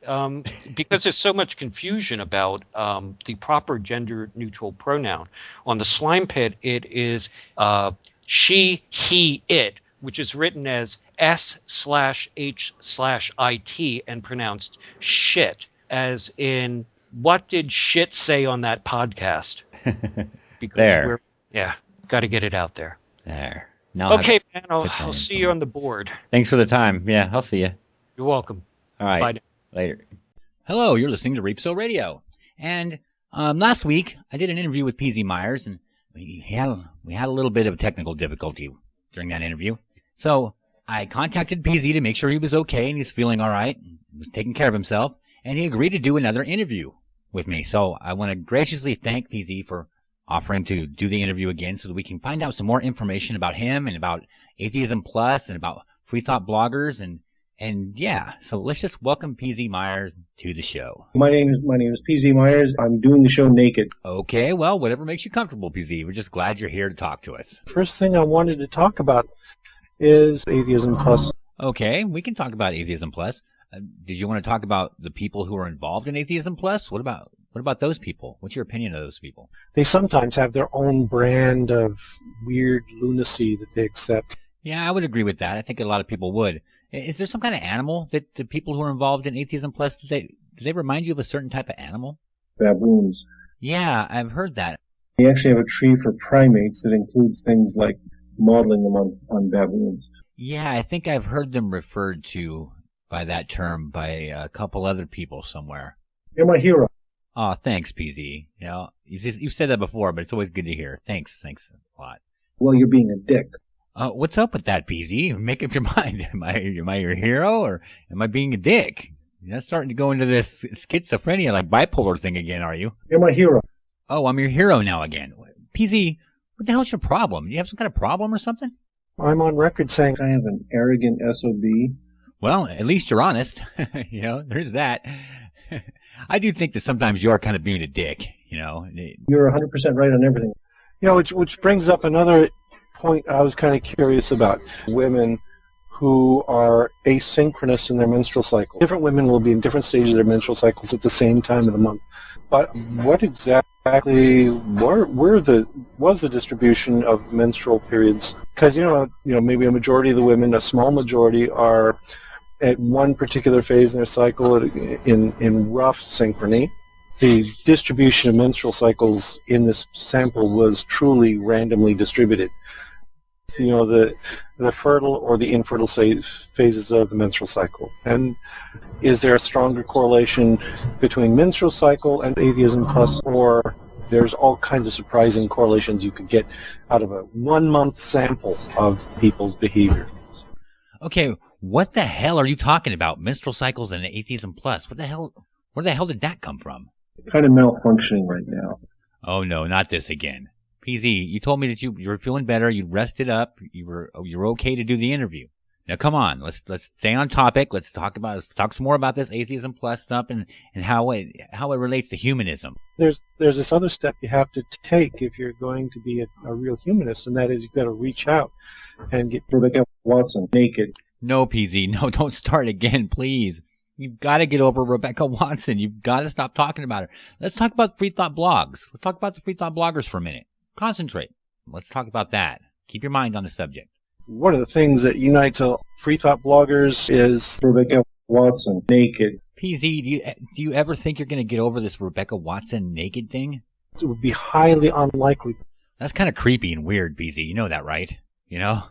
Because there's so much confusion about the proper gender neutral pronoun. On the slime pit, it is she, he, it, which is written as S/H/IT and pronounced shit, as in, what did shit say on that podcast? Because got to get it out there. There. Now okay, man, I'll see you on the board. Thanks for the time. Yeah, I'll see you. You're welcome. All right. Bye. Later. Hello, you're listening to ReapSowRadio. And last week, I did an interview with PZ Myers, and we had a little bit of technical difficulty during that interview. So I contacted PZ to make sure he was okay and he's feeling all right, and was taking care of himself, and he agreed to do another interview with me. So I want to graciously thank PZ for offering to do the interview again so that we can find out some more information about him and about Atheism Plus and about free thought bloggers and yeah. So let's just welcome PZ Myers to the show. My name is PZ Myers. I'm doing the show naked. Okay, well, whatever makes you comfortable, PZ. We're just glad you're here to talk to us. First thing I wanted to talk about is Atheism Plus. Okay, we can talk about Atheism Plus. Did you want to talk about the people who are involved in Atheism Plus? What about those people? What's your opinion of those people? They sometimes have their own brand of weird lunacy that they accept. Yeah, I would agree with that. I think a lot of people would. Is there some kind of animal that the people who are involved in Atheism Plus, do they remind you of a certain type of animal? Baboons. Yeah, I've heard that. They actually have a tree for primates that includes things like modeling them on baboons. Yeah, I think I've heard them referred to by that term by a couple other people somewhere. You're my hero. Oh, thanks, PZ. You know, you've said that before, but it's always good to hear. Thanks a lot. Well, you're being a dick. What's up with that, PZ? Make up your mind. Am I your hero, or am I being a dick? You're not starting to go into this schizophrenia, like bipolar thing again, are you? You're my hero. Oh, I'm your hero now again. PZ, what the hell's your problem? Do you have some kind of problem or something? I'm on record saying I have an arrogant SOB. Well, at least you're honest. You know, there's that. I do think that sometimes you are kind of being a dick, you know. You're 100% right on everything. You know, which brings up another point I was kind of curious about. Women who are asynchronous in their menstrual cycle. Different women will be in different stages of their menstrual cycles at the same time of the month. But what exactly was the distribution of menstrual periods? Because you know, maybe a majority of the women, a small majority, are at one particular phase in their cycle in rough synchrony. The distribution of menstrual cycles in this sample was truly randomly distributed. You know, the fertile or the infertile phases of the menstrual cycle. And is there a stronger correlation between menstrual cycle and Atheism Plus, or there's all kinds of surprising correlations you could get out of a 1-month sample of people's behavior? Okay, what the hell are you talking about? Menstrual cycles and Atheism Plus? Where the hell did that come from? Kind of malfunctioning right now. Oh no, not this again. PZ, you told me that you were feeling better, you rested up, you were okay to do the interview. Now come on, let's stay on topic. Let's talk some more about this Atheism Plus stuff and how it relates to humanism. There's this other step you have to take if you're going to be a real humanist, and that is you've got to reach out and get Rebecca Watson naked. No, PZ, no, don't start again, please. You've got to get over Rebecca Watson. You've got to stop talking about her. Let's talk about free thought blogs. Let's talk about the free thought bloggers for a minute. Concentrate. Let's talk about that. Keep your mind on the subject. One of the things that unites free thought bloggers is Rebecca Watson naked. PZ, do you ever think you're going to get over this Rebecca Watson naked thing? It would be highly unlikely. That's kind of creepy and weird, PZ. You know that, right? You know?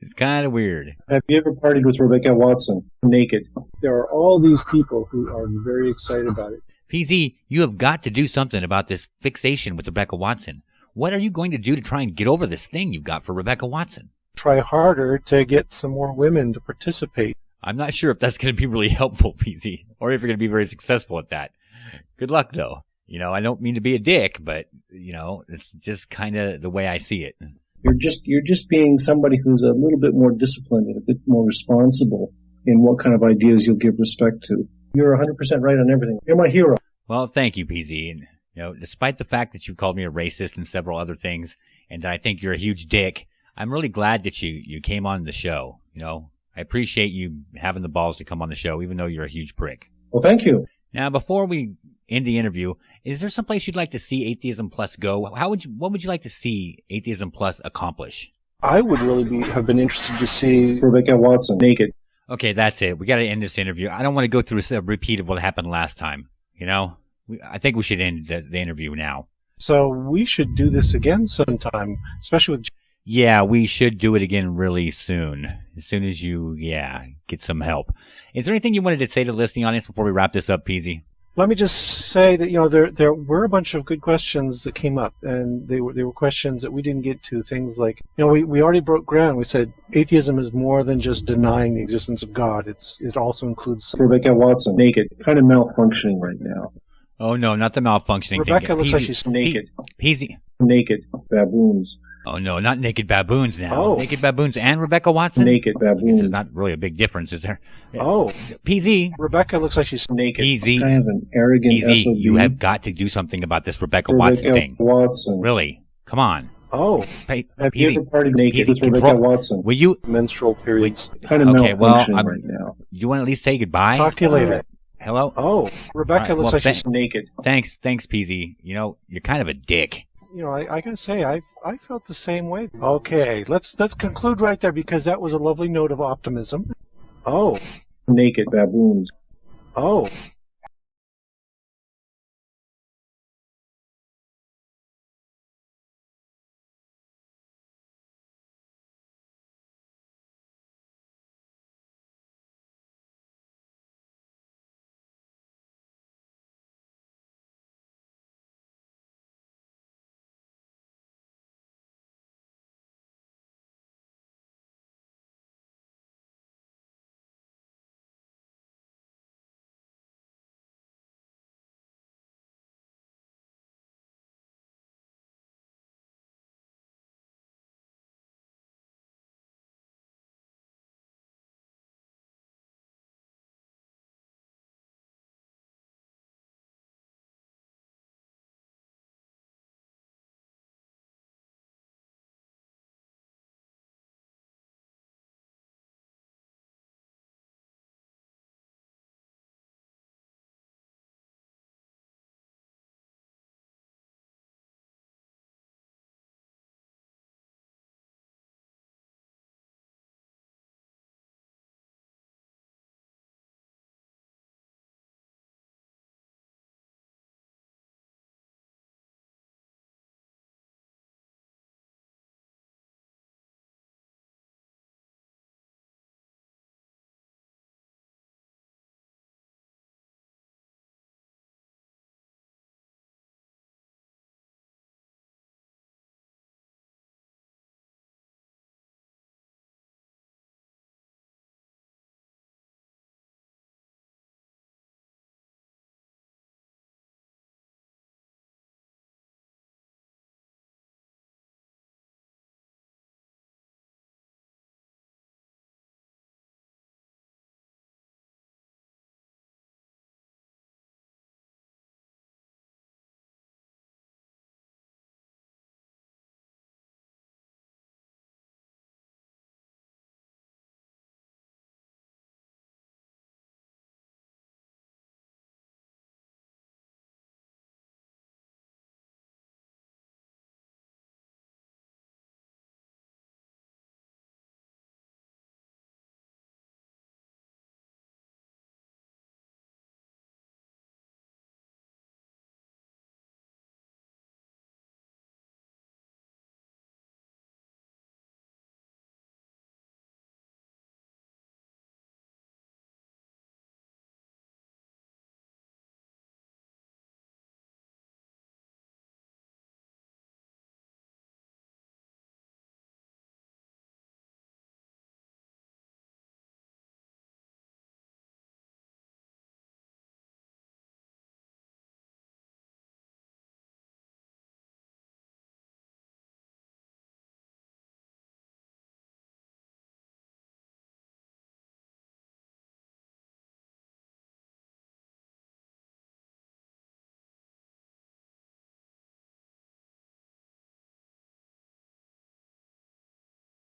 It's kind of weird. Have you ever partied with Rebecca Watson naked? There are all these people who are very excited about it. PZ, you have got to do something about this fixation with Rebecca Watson. What are you going to do to try and get over this thing you've got for Rebecca Watson? Try harder to get some more women to participate. I'm not sure if that's going to be really helpful, PZ, or if you're going to be very successful at that. Good luck, though. You know, I don't mean to be a dick, but, you know, it's just kind of the way I see it. You're just being somebody who's a little bit more disciplined and a bit more responsible in what kind of ideas you'll give respect to. You're 100% right on everything. You're my hero. Well, thank you, PZ. And, despite the fact that you called me a racist and several other things, and I think you're a huge dick, I'm really glad that you came on the show. I appreciate you having the balls to come on the show, even though you're a huge prick. Well, thank you. Now, before we end the interview, is there someplace you'd like to see Atheism Plus go? What would you like to see Atheism Plus accomplish? I would really have been interested to see Rebecca Watson naked. Okay, that's it. We got to end this interview. I don't want to go through a repeat of what happened last time. I think we should end the interview now. So we should do this again sometime, especially with... Yeah, we should do it again really soon. As soon as you, get some help. Is there anything you wanted to say to the listening audience before we wrap this up, PZ? Let me just say that, there were a bunch of good questions that came up, and they were questions that we didn't get to. Things like, we already broke ground. We said atheism is more than just denying the existence of God. It also includes... Rebecca Watson, naked. Kind of malfunctioning right now. Oh, no, not the malfunctioning Rebecca thing. looks like she's naked. PZ. Naked. Baboons. Oh, no, not naked baboons now. Oh. Naked baboons and Rebecca Watson? Naked baboons. I guess there's not really a big difference, is there? Oh. PZ. Rebecca looks like she's naked. PZ. Kind of an arrogant PZ, SOB. you have got to do something about this Rebecca Watson thing. Watson. Really? Come on. Oh. Have you PZ, ever partied naked PZ, with Rebecca Watson? Will you? Menstrual periods. Kind of malfunctioning right now. You want to at least say goodbye? Talk to you later. Hello? Oh. Rebecca looks like she's naked. Thanks, PZ. You're kind of a dick. I gotta say, I felt the same way. Okay, let's conclude right there, because that was a lovely note of optimism. Oh. Naked baboons. Oh.